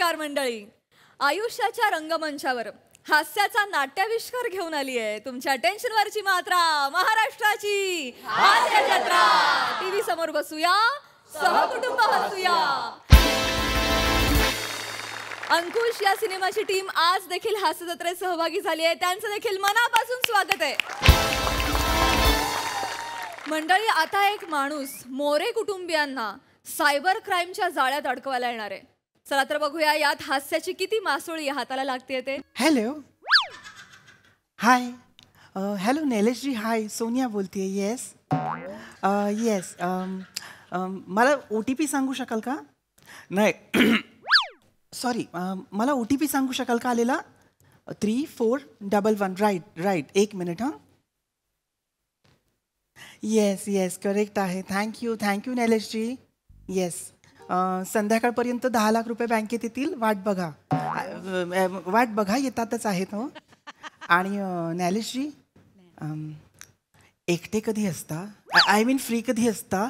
नमस्कार मंडळी. आयुष्याच्या रंगमंचावर हास्याचा नाट्याविष्कार घेऊन आली आहे तुमच्या टेन्शनवरची मात्रा, महाराष्ट्राची हास्य जत्रा. टीव्ही समोर बसूया, सहकुटुंब हसूया. अंकुश या सिनेमाची टीम आज देखील हास्य जत्रेत सहभागी झाली आहे. त्यांचं देखील मनापासून स्वागत आहे. मंडळी, आता एक माणूस मोरे कुटुंबियांना सायबर क्राईमच्या जाळ्यात अडकवायला येणार आहे. चला तर बघूया यात हास्याची किती मासोळी हाताला लागते ते. हॅलो, हाय, हॅलो नैलेशजी. हाय, सोनिया बोलते. येस येस, मला OTP सांगू शकाल का? नाही सॉरी, मला OTP सांगू शकाल का आलेला? 3411. राईट. एक मिनिट. हां, येस करेक्ट आहे. थँक्यू नैलेशजी. येस, संध्याकाळपर्यंत 10 लाख रुपये बँकेत येतील. वाट बघा येतातच आहेत. हो. आणि नैलेशजी, एकटे कधी असता? आय मीन फ्री कधी असता?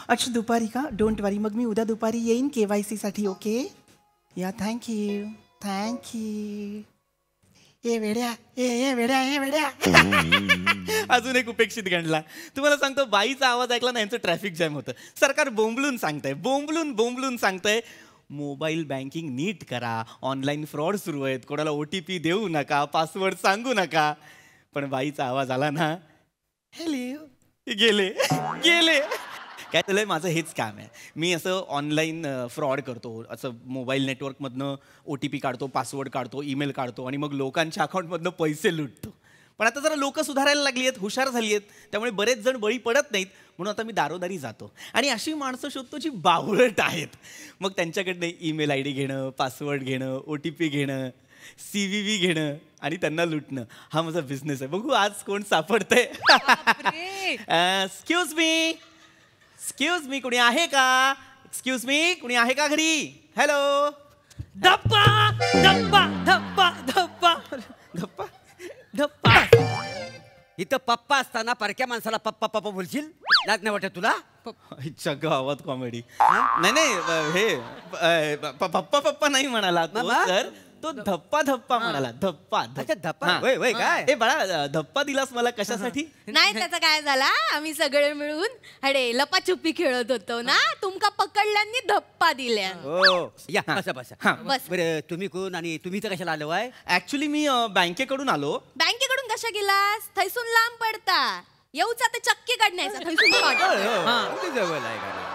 अच्छा, दुपारी का? डोंट वरी, मग मी उद्या दुपारी येईन KYC साठी. ओके, या, थँक्यू. ए वेड्या. अजून एक उपेक्षित गणला. तुम्हाला सांगतो, बाईचा आवाज ऐकला ना, यांचं ट्रॅफिक जॅम होतं. सरकार बोंबलून सांगतंय मोबाईल बँकिंग नीट करा, ऑनलाईन फ्रॉड सुरू आहेत, कोणाला OTP देऊ नका, पासवर्ड सांगू नका. पण बाईचा आवाज आला ना, हॅलो, गेले. काय झालंय, माझं हेच काम आहे. मी असं ऑनलाईन फ्रॉड करतो. असं मोबाईल नेटवर्कमधनं OTP काढतो, पासवर्ड काढतो, ईमेल काढतो आणि मग लोकांच्या अकाउंटमधनं पैसे लुटतो. पण आता जरा लोक सुधारायला लागली आहेत, हुशार झाली आहेत, त्यामुळे बरेच जण बळी पडत नाहीत. म्हणून आता मी दारोदारी जातो आणि अशी माणसं शोधतो जी बावळट आहेत. मग त्यांच्याकडनं ईमेल ID घेणं, पासवर्ड घेणं, OTP घेणं, CVV घेणं आणि त्यांना लुटणं. हा माझा बिझनेस आहे. बघू आज कोण सापडतंय. एक्सक्यूज मी, कोणी आहे का? कोणी आहे का घरी? हॅलो. धप्पा. इथं पप्पा असताना परक्या माणसाला पप्पा बोलशील? लाज नाही वाटत तुला? गावात कॉमेडी. नाही, हे पप्पा नाही म्हणाला तर तो धप्पा म्हणाला. धप्पा. काय? ए बाळा, धप्पा दिलास मला कशासाठी? नाही, त्याचं काय झाला, आम्ही सगळे मिळून लपाछुपी खेळत होतो ना, तुमका पकडल्यांनी धप्पा दिल्या. हो, या बसा. बस. बरं, तुम्ही कोण आणि तुम्ही तर कशाला आलो आहे? ऍक्च्युली मी बँकेकडून आलो. बँकेकडून कशा गेलास? थैसून लांब पडता. येऊचा ते चक्की काढण्याचा. थैसून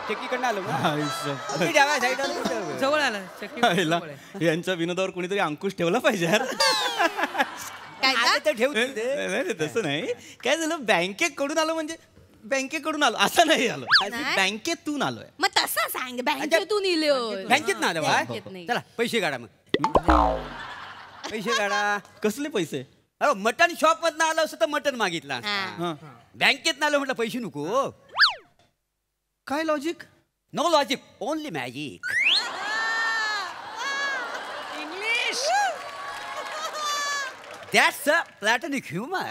चक्कीकडनं आलो. जवळ आला. यांच्या विनोदावर कोणीतरी अंकुश ठेवला पाहिजे यार. काय तसं नाही. काय झालं, बँकेकडून आलो म्हणजे बँकेकडून आलो असं नाही आलो, बँकेतून आलोय. मग तसं सांग, बँकेतून इलो. बँकेत ना आलो. चला पैसे काढा. मग पैसे काढा. कसले पैसे? अरे मटन शॉप मधनं आलो असं तर मटन मागितला. बँकेत ना आलो म्हटलं पैसे नको. काय logic? No logic, only magic. English. That's a platonic humour.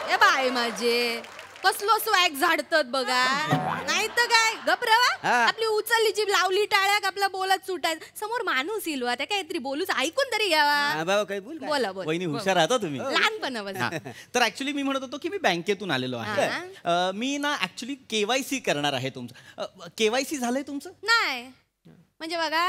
ए बाय माझे, कसलो स्वॅग झाडतात बघा. नाही तर काय, गपरावा. आपली उचलली जीभ, लावली टाळ्याक, आपला बोलत सुटायचं. समोर माणूस इलवा, त्या काहीतरी बोलूच, ऐकून तरी घ्यावा. बोला. वहिनी हुशार राहता तुम्ही लहानपणापासून. तर ऍक्च्युली मी म्हणत होतो की मी बँकेतून आलेलो आहे. मी ना ऍक्च्युली KYC करणार आहे तुमचं. KYC झालंय तुमचं? नाही म्हणजे बघा,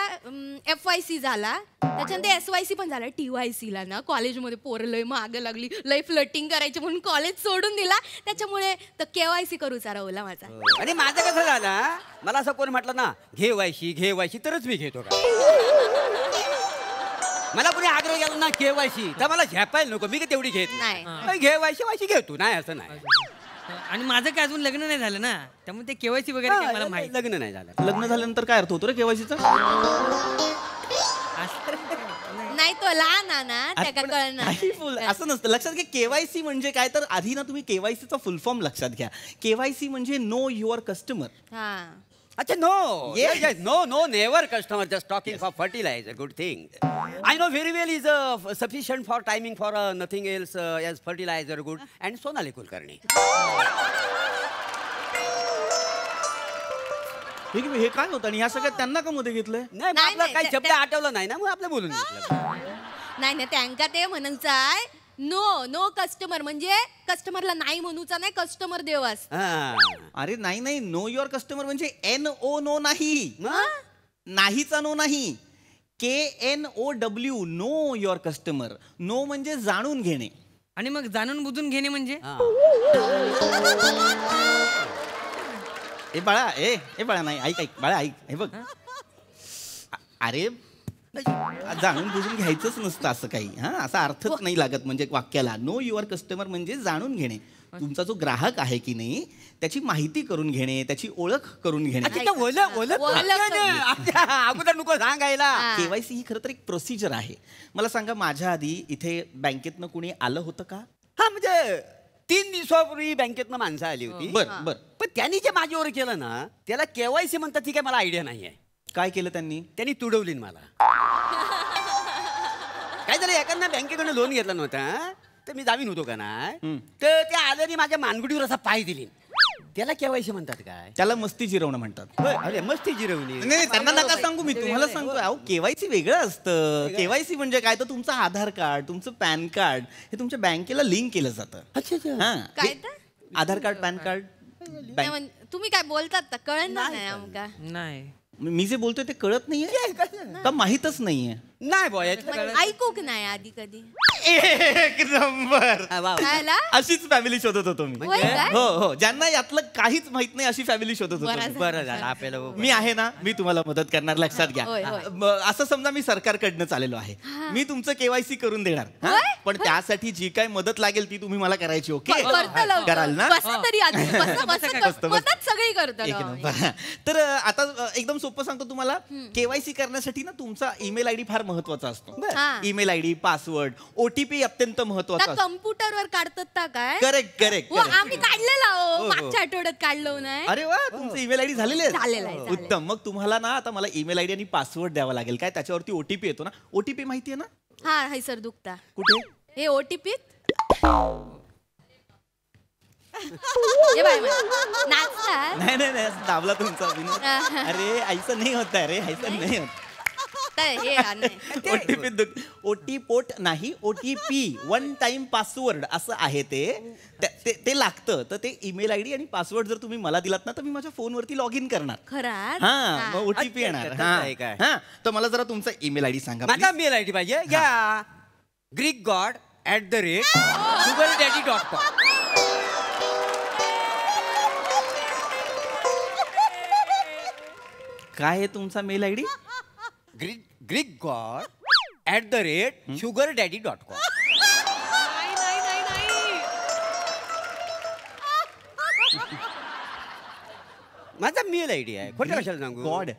FYC झाला, त्याच्यानंतर SYC पण झाला. TYC ला ना कॉलेजमध्ये पोरं लय मागं लागली, लय फ्लटिंग करायची म्हणून कॉलेज सोडून दिला. त्याच्यामुळे तर KYC करूचा राहुला माझा. आणि माझं कसं झालं, मला असं कोण म्हटलं ना घे वायशी तरच मी घेतो का. मला कोणी आग्रह केला ना KYC तर मला झेपायला नको, मी का तेवढी घेत नाही. घे वायशी घेतो, नाही असं नाही. आणि माझं काय अजून लग्न नाही झालं ना, त्यामुळे ते KYC वगैरे काय मला माहिती. लग्न नाही झालं. लग्न झाल्यानंतर काय अर्थ होतो रे KYCचा? नाही, तो लहान ना, त्या कळणार. असं नसतं. लक्षात घ्या, KYC म्हणजे काय, तर आधी ना तुम्ही KYCचा फुल फॉर्म लक्षात घ्या. KYC म्हणजे नो युअर कस्टमर. अच्छा, no. Yes. No, never customer. Just talking for fertilizer. Good thing. I know very well is sufficient for timing for nothing else as fertilizer. Good. And Sonali Kulkarni. हे काय होतं आणि ह्या सगळ्यात त्यांना का मध्ये घेतलंय? नाही मग नाही, आपला नाही, काही शब्द त्या- आठवला नाही ना मग आपलं बोलून घेतलं. नाही त्यांका ते म्हणायचं नो कस्टमर म्हणजे कस्टमरला नाही म्हणूचा नाही, कस्टमर देव असत. हा. अरे नाही नो युअर कस्टमर म्हणजे NO नो नाही, मग? नाहीचा नो नाही, KNOW know your customer. Know म्हणजे जाणून घेणे. आणि मग जाणून बुजून घेणे म्हणजे हा. ए बाळा ए बाळा नाही ऐक बाळा ऐक हे बघ अरे जाणून बुजून घ्यायचंच नसतं असं काही. हा असा अर्थच नाही लागत म्हणजे वाक्याला. नो युअर कस्टमर म्हणजे जाणून घेणे. तुमचा जो ग्राहक आहे की नाही त्याची माहिती करून घेणे, त्याची ओळख करून घेणे. अच्छा, ते ओळख अच्छा, अगोदर नको सांगायला. केवायसी ही खरं तर एक प्रोसिजर आहे. मला सांगा, माझ्या आधी इथे बँकेतनं कुणी आलं होतं का? हा म्हणजे 3 दिवसापूर्वी बँकेतनं माणसं आली होती. बर पण त्यांनी जे माझ्यावर केलं ना त्याला केवायसी म्हणतात ती काय मला आयडिया नाहीये. काय केलं त्यांनी? त्यांनी तुडवली ना मला. काय झालं, एकांना बँकेकडनं लोन घेतला नव्हता तर मी जामीन होतो का नाही, तर त्या आल्याने माझ्या मानगुडीवर असा पाय दिली. त्याला केवायसी म्हणतात काय? त्याला मस्ती जिरवणं म्हणतात. होय, अरे मस्ती जिरवली. नाही त्यांना नका सांगू, मी तुम्हाला सांगतो. अहो केवायसी वेगळं असतं. केवायसी म्हणजे काय, तर तुमचं आधार कार्ड, तुमचं पॅन कार्ड हे तुमच्या बँकेला लिंक केलं जातं. अच्छा अच्छा. हा काय तर? आधार कार्ड, पॅन कार्ड. तुम्ही काय बोलतात कळण नाही आमका. नाही. मी जे बोलतोय ते कळत नाहीये का माहीतच नाहीये? नाही बॉय ऐकूक नाही आधी कधी. एक नंबर. खायला? अशीच फॅमिली शोधत होतो मी. होय काय? हो ज्यांना यातलं काहीच माहित नाही अशी फॅमिली शोधत होतो बरं मी. बरं झालं आपल्याला. मी आहे ना, मी तुम्हाला मदत करणार, लक्षात घ्या. होय, होय. असं समजा मी सरकारकडनं चाललेलो आहे, मी तुमचं केवायसी करून देणार. हा? होय? पण त्यासाठी जी काय मदत लागेल ती तुम्ही मला करायची. ओके करतो लवकर. कराल ना? बसा तरी आधी. बस. मदत सगळी करतो एक नंबर. तर आता एकदम सोपं सांगतो तुम्हाला. केवायसी करण्यासाठी ना तुमचा ईमेल आयडी फार महत्वाचा असतो. हा. ईमेल आयडी, पासवर्ड, OTP अत्यंत महत्वाचा असतो. कम्प्युटरवर काढतात ता काय? करेक्ट. आम्ही काढलेला मागच्या आठवड्यात काढलो नाही. अरे वा, तुमचं ईमेल आयडी झालेले आहे? झालेलं आहे. उत्तम. मग तुम्हाला ना आता मला ईमेल आयडी आणि पासवर्ड द्यावा लागेल. काय त्याच्यावरती OTP येतो ना? OTP माहितीये ना? हा हाय सर दुखता. कुठे? हे OTP नाचतात. नाही असं दाबला तुमचा विनोद. अरे ऐसा नहीं होता है रे, ऐसा नहीं होता. हे OTP पोट नाही, OTP वन टाइम पासवर्ड असं आहे ते लागतं. तर ते ईमेल आयडी आणि पासवर्ड जर तुम्ही मला दिलात ना तर मी माझ्या फोनवरती लॉग इन करणार. खरंच? हा मग OTP येणार. हा तर मला जरा तुमचा ईमेल आयडी सांगा माझा मेल आयडी पाहिजे. घ्या greekgod@sugardaddy.com. काय आहे तुमचा मेल आयडी? greekgod@sugardaddy.com. माझा मेल आयडी आहे. खोटं कशाला सांगू? गॉड.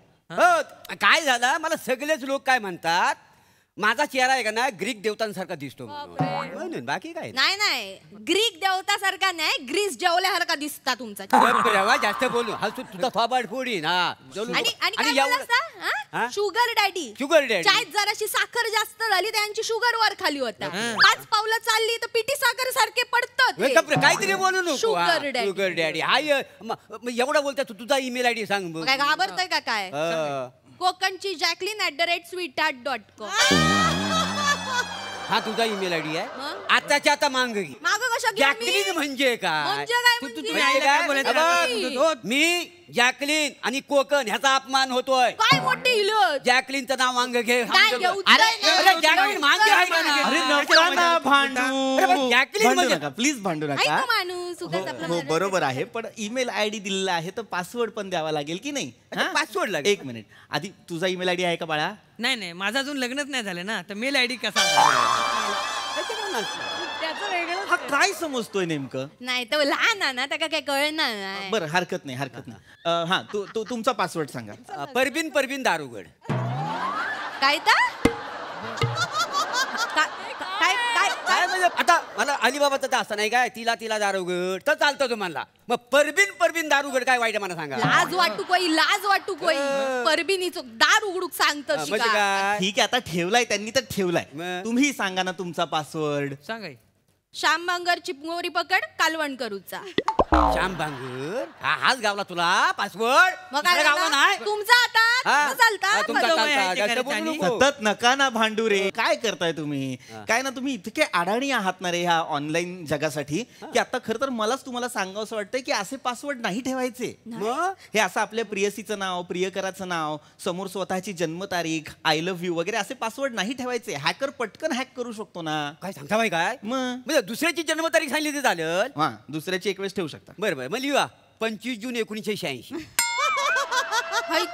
काय झालं, मला सगळेच लोक काय म्हणतात, माझा चेहरा आहे का ना ग्रीक देवतांसारखा दिसतो म्हणून. बाकी काय नाही ग्रीक देवता सारखा नाही, ग्रीस जेवल्यासारखा दिसता तुमचा. नाही. जास्त बोलू हसू तुझा थोबाड फोडीन. आणि काय बोलला? Sugar daddy. Sugar daddy. चायत जराशी साखर जास्त झाली त्यांची शुगर वर खाली होता. 5 पावलं चालली तर पिठी साखर सारखे पडतात. काहीतरी बोलू नको. Sugar daddy. शुगर डॅडी हाय एवढा बोलता तू तुझा ईमेल आयडी सांग बघ. काय घाबरतोय का काय? कोकणची jacqueline@sweetheart.com. हा तुझा ईमेल आयडी आहे. मग? आताच्या आता मांग घे. मागं कशा घेऊ मी? जॅकलीन म्हणजे काय? म्हणजे काय तू म्हणजे? तुम्ही आईला काय बोलायचं नाही. आता? मी जॅकलीन आणि कोकण ह्याचा अपमान होतोय. काय मोठी इलोच. जॅकलीनचं नाव मांग घे. काय घेऊ? अरे नाही. अरे, जॅकलीन मांग घे. अरे नका ना भांडू. जॅकलीन भांडू म्हणजे- नका, प्लीज भांडू ऐक नका. ना माणूस उगाच आपला हो माणूस. बरोबर आहे, पण ईमेल आयडी दिलेला आहे तर पासवर्ड पण द्यावा लागेल की नाही? अच्छा, हा? password लागेल. एक मिनिट आधी तुझा ईमेल आयडी आहे का बाळा? नाही माझं अजून लग्नच नाही झालं ना, तर मेल आयडी कसा? त्याचं वेगळं. हा काय समजतोय नेमकं? नाही तर लहान आहे ना, त्याला काय कळणार नाही. बरं हरकत नाही. हा तुमचा पासवर्ड सांगा. परबीन दारुगड. काय तर? काय म्हणजे आता मला अलिबाबाचं तर असं नाही काय, तिला दारुगड तर चालतं तुम्हाला. मग परबीन दारुगड काय वाईट आहे मला सांगा. लाज वाटू कोई परबिनीचो दार उघडूक सांगत म्हणजे काय? ठीक आहे, आता ठेवलाय त्यांनी तर ठेवलाय. मग? तुम्ही सांगा ना तुमचा पासवर्ड. सांगाय श्याम बांगर चिपमोरी पकड कालवण करूचा. श्याम बांगर हाच गावला तुला पासवर्ड? मग काय गावला झालं? नाही तुमचा आता हा. चालता हा, तुमचा बरोबर चालता. आहे, ते जास्त बोलू करायचं नको. सतत नका ना भांडू रे. काय करताय तुम्ही? काय ना तुम्ही इतके अडाणी आहात ना रे ह्या ऑनलाईन जगासाठी की आता खरं तर मलाच तुम्हाला सांगावं असं वाटतंय की असे पासवर्ड नाही ठेवायचे. मग हे असं आपल्या प्रियसीचं नाव, प्रियकराचं नाव, समोर स्वतःची जन्मतारीख, आय लव्ह यू वगैरे असे पासवर्ड नाही ठेवायचे. हॅकर पटकन हॅक करू शकतो ना. काय सांगता बाई काय? मग म्हणजे दुसऱ्याची जन्मतारीख सांगली ते झालं. हा दुसऱ्याची एक वेळेस ठेवू शकता. बरं बरं मग लिहा 25 जून 1986.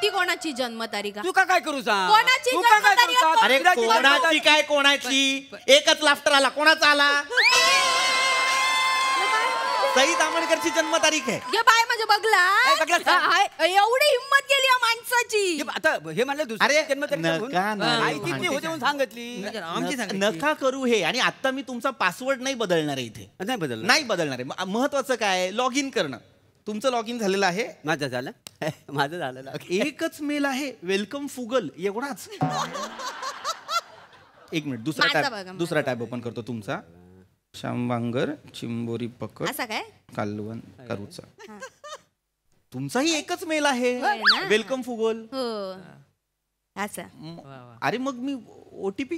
ती कोणाची जन्मतारीख? तू काय करू सांग? कोणाची तू काय जन्मतारीख? करू सांग? अरे दुसऱ्याची कोणाची जन्मतारीख. काय कोणाची? एकच लाफ्टर आला. कोणाचा आला? सई दामणकरची जन्मतारीख आहे. गे बाय म्हणजे बघला काय बघला सांग? एवढी हिंमत केली या माणसाची. हे आता हे म्हणलं अरे, दुसऱ्या जन्मतारीख नका सांगून? ना. माहिती ती होती म्हणून सांगितली. आमची सांगायची. नका करू हे. आणि आता मी तुमचा पासवर्ड नाही बदलणार आहे इथे. नाही बदललं. नाही बदलणार आहे. महत्वाचं काय? लॉग इन करणं. तुमचं लॉग इन झालेलं आहे. माझं झालं माझं झालं. एकच मेल आहे, वेलकम फुगल, एवढाच. एक मिनिट माझा बघा, माझा. दुसरा टॅब ओपन करतो तुमचा. श्याम बांगर चिंबोरी पकड असा काय? कालवण करूचा. तुमचाही एकच मेल आहे, होय ना? वेलकम फुगल. हो असं. अरे मग मी ओटीपी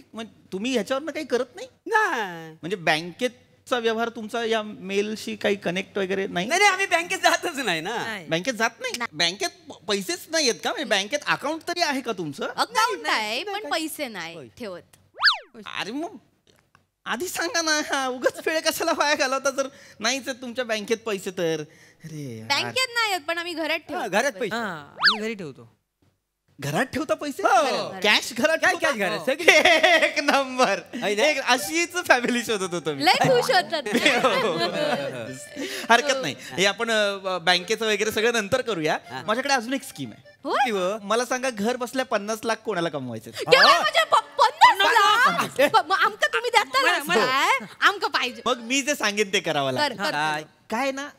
तुम्ही ह्याच्यावर काही करत नाही? नाही म्हणजे बँकेचा व्यवहार तुमचा या मेलशी काही कनेक्ट वगैरे नाही? नाही आम्ही बँकेत जातच नाही ना. नाही. बँकेत जात नाही? बँकेत पैसेच नाही आहेत का? म्हणजे बँकेत अकाउंट तरी आहे का तुमचं? अकाउंट आहे पण पैसे नाही ठेवत. अरे मग आधी सांगा ना. उगाच वेळ कशाला वाया घालवता जर नाहीच आहेत तुमच्या बँकेत पैसे तर. अरे यार. बँकेत नाही आहेत, पण आम्ही घरात हा, ठेवतो. घरात पैसे हा आम्ही घरी ठेवतो. घरात ठेवता पैसे? हो. कॅश घरात काय ठेवता? कॅश घरात सगळी एक नंबर. आहे ना? एक अशीच फॅमिली शोधत होतो मी. लय खुश होतात. हरकत नाही. हे आपण बँकेचं वगैरे सगळं नंतर करूया. माझ्याकडे अजून एक स्कीम आहे. होय? मला सांगा, घर बसल्या 50 लाख कोणाला कमवायचे? केवढं म्हणजे 50 लाख? मग आमका तुम्ही देता काय? आमका पाहिजे. मग मी जे सांगेन ते करावं कर, लागेल. कर. काय ना,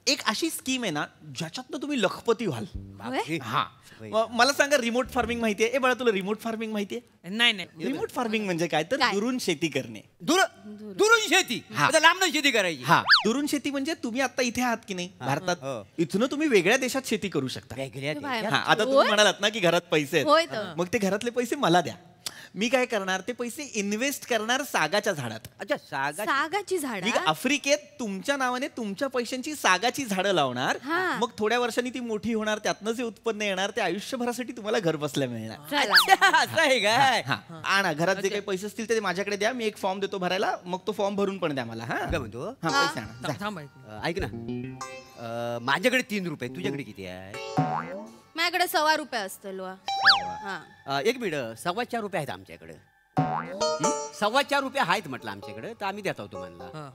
एक अशी स्कीम आहे ना ज्याच्यातनं तुम्ही लखपती व्हाल. होय? हा मला सांगा, रिमोट फार्मिंग माहितीये? ए बाळा, तुला रिमोट फार्मिंग माहितीये? नाही नाही रिमोट फार्मिंग म्हणजे काय तर काय? दुरून शेती करणे. दुरून शेती हा. आता लांबनं शेती करायची. हा, दुरून शेती म्हणजे तुम्ही आता इथे आहात की नाही भारतात, हो. इथनं तुम्ही वेगळ्या देशात शेती करू शकता. वेगळ्या बाय. देशात. हा, आता तुम्ही होय? म्हणालात ना की घरात पैसे होय आहेत, तर. मग ते घरातले पैसे मला द्या. मी काय करणार, ते पैसे इन्व्हेस्ट करणार सागाच्या झाडात. अच्छा सागा सागाची झाड. मी आफ्रिकेत तुमच्या नावाने तुमच्या पैशांची सागाची झाडं लावणार. हा. मग थोड्या वर्षांनी ती मोठी होणार, त्यातनं जे उत्पन्न येणार ते आयुष्यभरासाठी तुम्हाला घर बसल्या मिळणार. असं आहे काय? हा, आणा घरात जे काही पैसे असतील ते माझ्याकडे द्या. मी एक फॉर्म देतो भरायला, मग तो फॉर्म भरून पण द्या मला. हा काय म्हणतो हा, पैसे आणा जा. थांब ऐक ना माझ्याकडे 3 रुपये तुझ्याकडे किती आहे? माझ्याकडे 1.25 रुपये असतो. हा. 1 मिनिट 4.25 रुपये आहेत आमच्याकडे. 4.25 रुपये आहेत म्हटलं आमच्याकडे, तर आम्ही देतो तुम्हाला.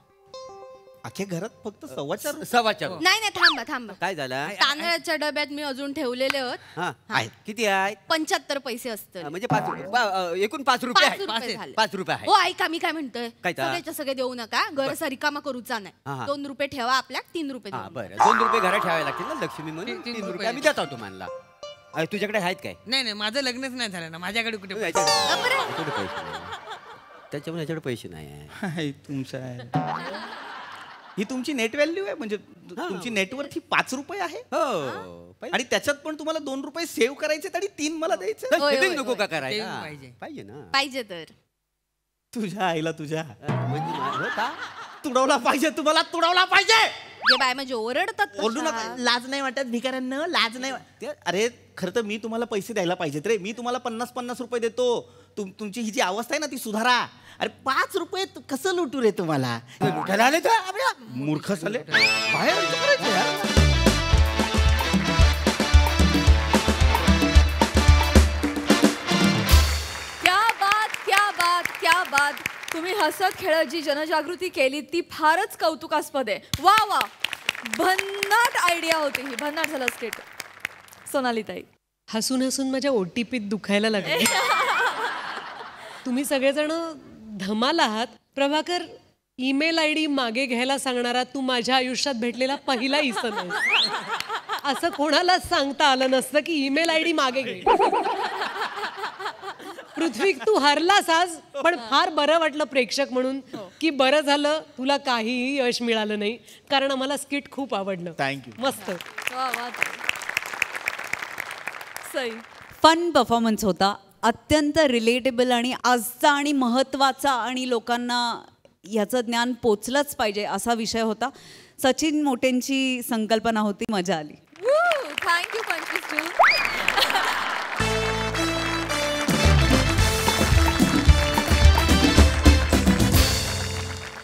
अख्ख्या घरात फक्त 4.25 4.25 नाही नाही थांबा थांबा. काय झालं? तांदळाच्या डब्यात मी अजून ठेवलेले होत. हा हा. आहेत किती आहेत? 75 पैसे असतात. म्हणजे 5 रुपये एकूण 5 रुपये 5 आहेत. रुपये झाले. 5 रुपये आहेत. हो ऐका, मी काय म्हणतोय, काय तर? सगळ्याच्या सगळे देऊ नका. घर असा रिकामा करूचा हा, नाही. हा. 2 रुपये ठेवा आपल्या, 3 रुपये हा देऊ. बरं 2 रुपये घरात ठेवायला लागतील ना लक्ष्मी म्हणून. 3 3 रुपये रुपये आम्ही देतो तुम्हाला. तुझ्याकडे आहेत काय? नाही माझं लग्नच नाही झालं ना, माझ्याकडे कुठे पैसे? याच्याकडे पैसे नाही. त्याच्यामुळे याच्याकडे पैसे नाही आहे. हाय, तुमचं आहे. ही तुमची नेट व्हॅल्यू आहे, म्हणजे तुमची नेटवर्थ ही 5 रुपये आहे. हो आणि त्याच्यात पण तुम्हाला 2 रुपये सेव्ह करायचे आणि 3 मला द्यायचे. होय, सेविंग होय, नको का Saving करायला? पाहिजे. पाहिजे ना. पाहिजे तर. तुझ्या आईला तुझ्या म्हणजे हो का? तुडवला पाहिजे, तुम्हाला तुडवला पाहिजे. जे बाय म्हणजे ओरडतात ओरडू कशा. नका. लाज नाही वाटत भिकाऱ्यांना? लाज नाही अरे खरं तर मी तुम्हाला पैसे द्यायला पाहिजेत रे. मी तुम्हाला 50-50 रुपये देतो. तुमची ही जी अवस्था आहे ना ती सुधारा. अरे 5 रुपये कसं लुटू रे तुम्हाला? लुटायला आले तर आपल्या मूर्ख झाले. बाहेर इथं करायचं यार. क्या बात, क्या बात, क्या बात. तुम्ही हसत खेळत जी जनजागृती केली ती फारच कौतुकास्पद आहे. वा वा, भन्नाट आयडिया होती ही. भन्नाट झालं स्किट. सोनाली ताई, हसून हसून माझ्या ओटीपीत दुखायला लागले. तुम्ही सगळेजण धमाल आहात. प्रभाकर, ईमेल ID मागे घ्यायला सांगणारा तू माझ्या आयुष्यात भेटलेला पहिला इसम आहे. असं कोणालाच सांगता आलं नसतं की ईमेल ID मागे घे. पृथ्वी, तू हरलास आज, पण फार बरं वाटलं प्रेक्षक म्हणून की बरं झालं तुला काहीही यश मिळालं नाही, कारण आम्हाला स्किट खूप आवडलं. Thank you. मस्त. वा वा. सई. फन परफॉर्मन्स होता, अत्यंत रिलेटेबल आणि आजचा आणि महत्त्वाचा आणि लोकांना ह्याचं ज्ञान पोचलंच पाहिजे असा विषय होता. सचिन मोटेंची संकल्पना होती, मजा आली. थँक्यू 25.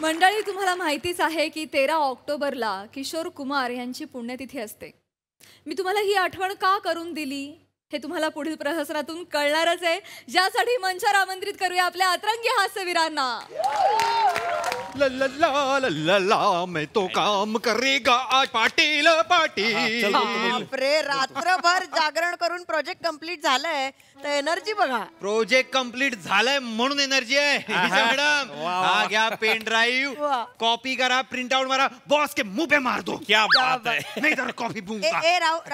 मंडळी, तुम्हाला माहितीच आहे की 13 ऑक्टोबरला किशोर कुमार यांची पुण्यतिथी असते. मी तुम्हाला ही आठवण का करून दिली हे तुम्हाला पुढील प्रहसनातून कळणारच आहे, ज्यासाठी मंचावर आमंत्रित करूया आपल्या अतरंगी हास्यवीरांना. ला ला ला ला ला ला मैं तो काम करेगा आज पाटील पाटील. बापरे, रात्रभर जागरण करून प्रोजेक्ट कंप्लीट झालंय तर एनर्जी बघा. प्रोजेक्ट कंप्लीट झालाय म्हणून एनर्जी आहे. मॅडम हा घ्या पेन ड्राईव्ह, कॉपी करा, प्रिंट आउट मारा, बॉस के मुंह पे मार दो. क्या बात है. नहीं तर कॉपी दूंगा. ए राऊत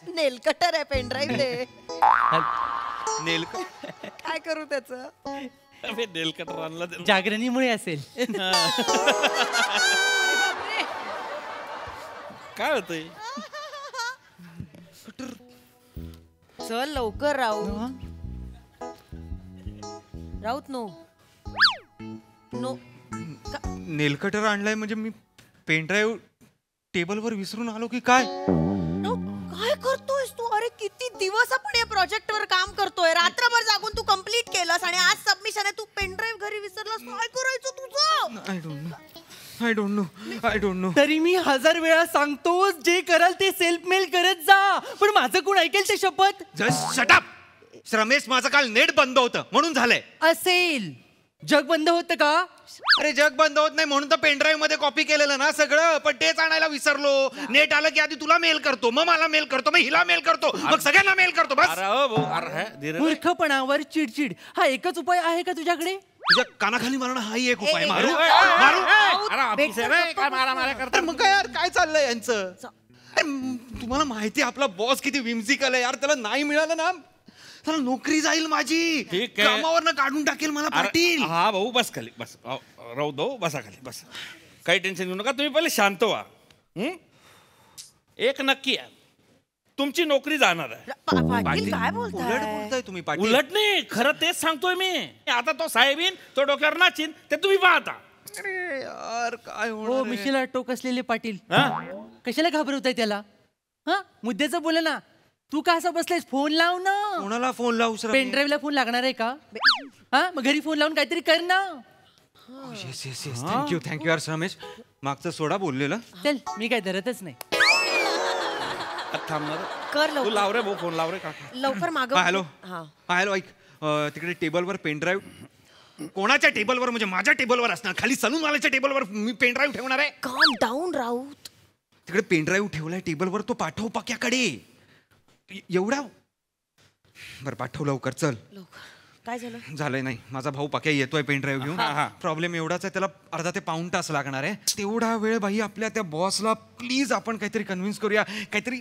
नेल कटर आहे, पेन ड्राईव्ह दे. नेल काय करू त्याचं. जागरणीमुळे असेल. काय होतंय. चल लवकर Raut. Raut no no. Nail cutter आणलाय म्हणजे मी पेन ड्राईव्ह टेबलवर विसरून आलो की काय. काय करतोयस तू. अरे किती दिवस आपण या प्रोजेक्ट वर काम करतोय, रात्रभर जागून तू कंप्लीट केलंस आणि आज सबमिशन आहे, तू पेन ड्राईव्ह घरी विसरलास. काय करायचं तुझं. I don't know. तरी मी 1000 वेळा सांगतो, जे कराल ते सेल्फ मेल करत जा, पण माझं कोण ऐकेल ते शपथ. Just shut up. रमेश, माझं काल नेट बंद होतं म्हणून झालंय. असेल. जग बंद होतं का. अरे जग बंद होत नाही म्हणून तर पेनड्राईव्ह मध्ये कॉपी केलेलं ना सगळं, पण तेच आणायला विसरलो. नेट आलं की आधी तुला मेल करतो, मग मला मेल करतो, मग हिला मेल करतो, मग सगळ्यांना मेल करतो. बस. मूर्खपणावर चिडचिड हा एकच उपाय आहे का तुझ्याकडे. तुझ्या कानाखाली मारणं हाही एक उपाय. मारू मारू. मग काय यार, काय चाललंय यांचं. तुम्हाला माहिती आपला बॉस किती विम्सिकल आहे यार. त्याला नाही मिळालं ना त्याला नोकरी जाईल माझी. कामावरनं काढून टाकेल मला पाटील. हा भाऊ बस खाली बस. राहू दो, बसा खाली बस. काही टेन्शन घेऊ नका, तुम्ही पहिले शांत व्हा. एक नक्की आहे, तुमची नोकरी जाणार आहे. पाटील काय बोलताय तुम्ही पाटील. उलट नाही, खरं तेच सांगतोय मी. आता तो साहेब येईन, तो डोक्यावर नाचीन, ते तुम्ही पाहता. अरे यार काय हो मिशीला टोक असलेले पाटील कशाला घाबरवताय त्याला. हा मुद्द्याचं बोला ना. तू का असं बसलायस. फोन लाव ना. कोणाला फोन लावू सर. पेन ड्राईव्हला फोन लागणार आहे का. हा मग घरी फोन लावून काहीतरी कर ना. Yes yes yes. थँक्यू यार रमेश. मागचं सोडा बोललेलं. चल मी काय धरतच नाही. कर तू लाव रे भाऊ, फोन लाव रे काका. लवकर माग. हॅलो हॅलो ऐक, तिकडे टेबलवर पेन ड्राईव्ह. कोणाच्या टेबलवर म्हणजे माझ्या टेबलवर असणार. खाली सलून वाल्याच्या टेबलवर मी पेन ड्राईव्ह ठेवणार आहे. काम डाऊन राऊत. तिकडे पेन ड्राईव्ह ठेवलाय टेबलवर, तो पाठव पाक्याकडे. एवढा बरं पाठव लवकर. चल. काय झालं. झालंय नाही, माझा भाऊ पाक्या येतोय पेन ड्राईव्ह घेऊन. प्रॉब्लेम एवढाच आहे, त्याला अर्धा ते पाऊण तास लागणार आहे. तेवढा वेळ भाई आपल्या त्या बॉसला प्लीज आपण काहीतरी कन्व्हिन्स करूया, काहीतरी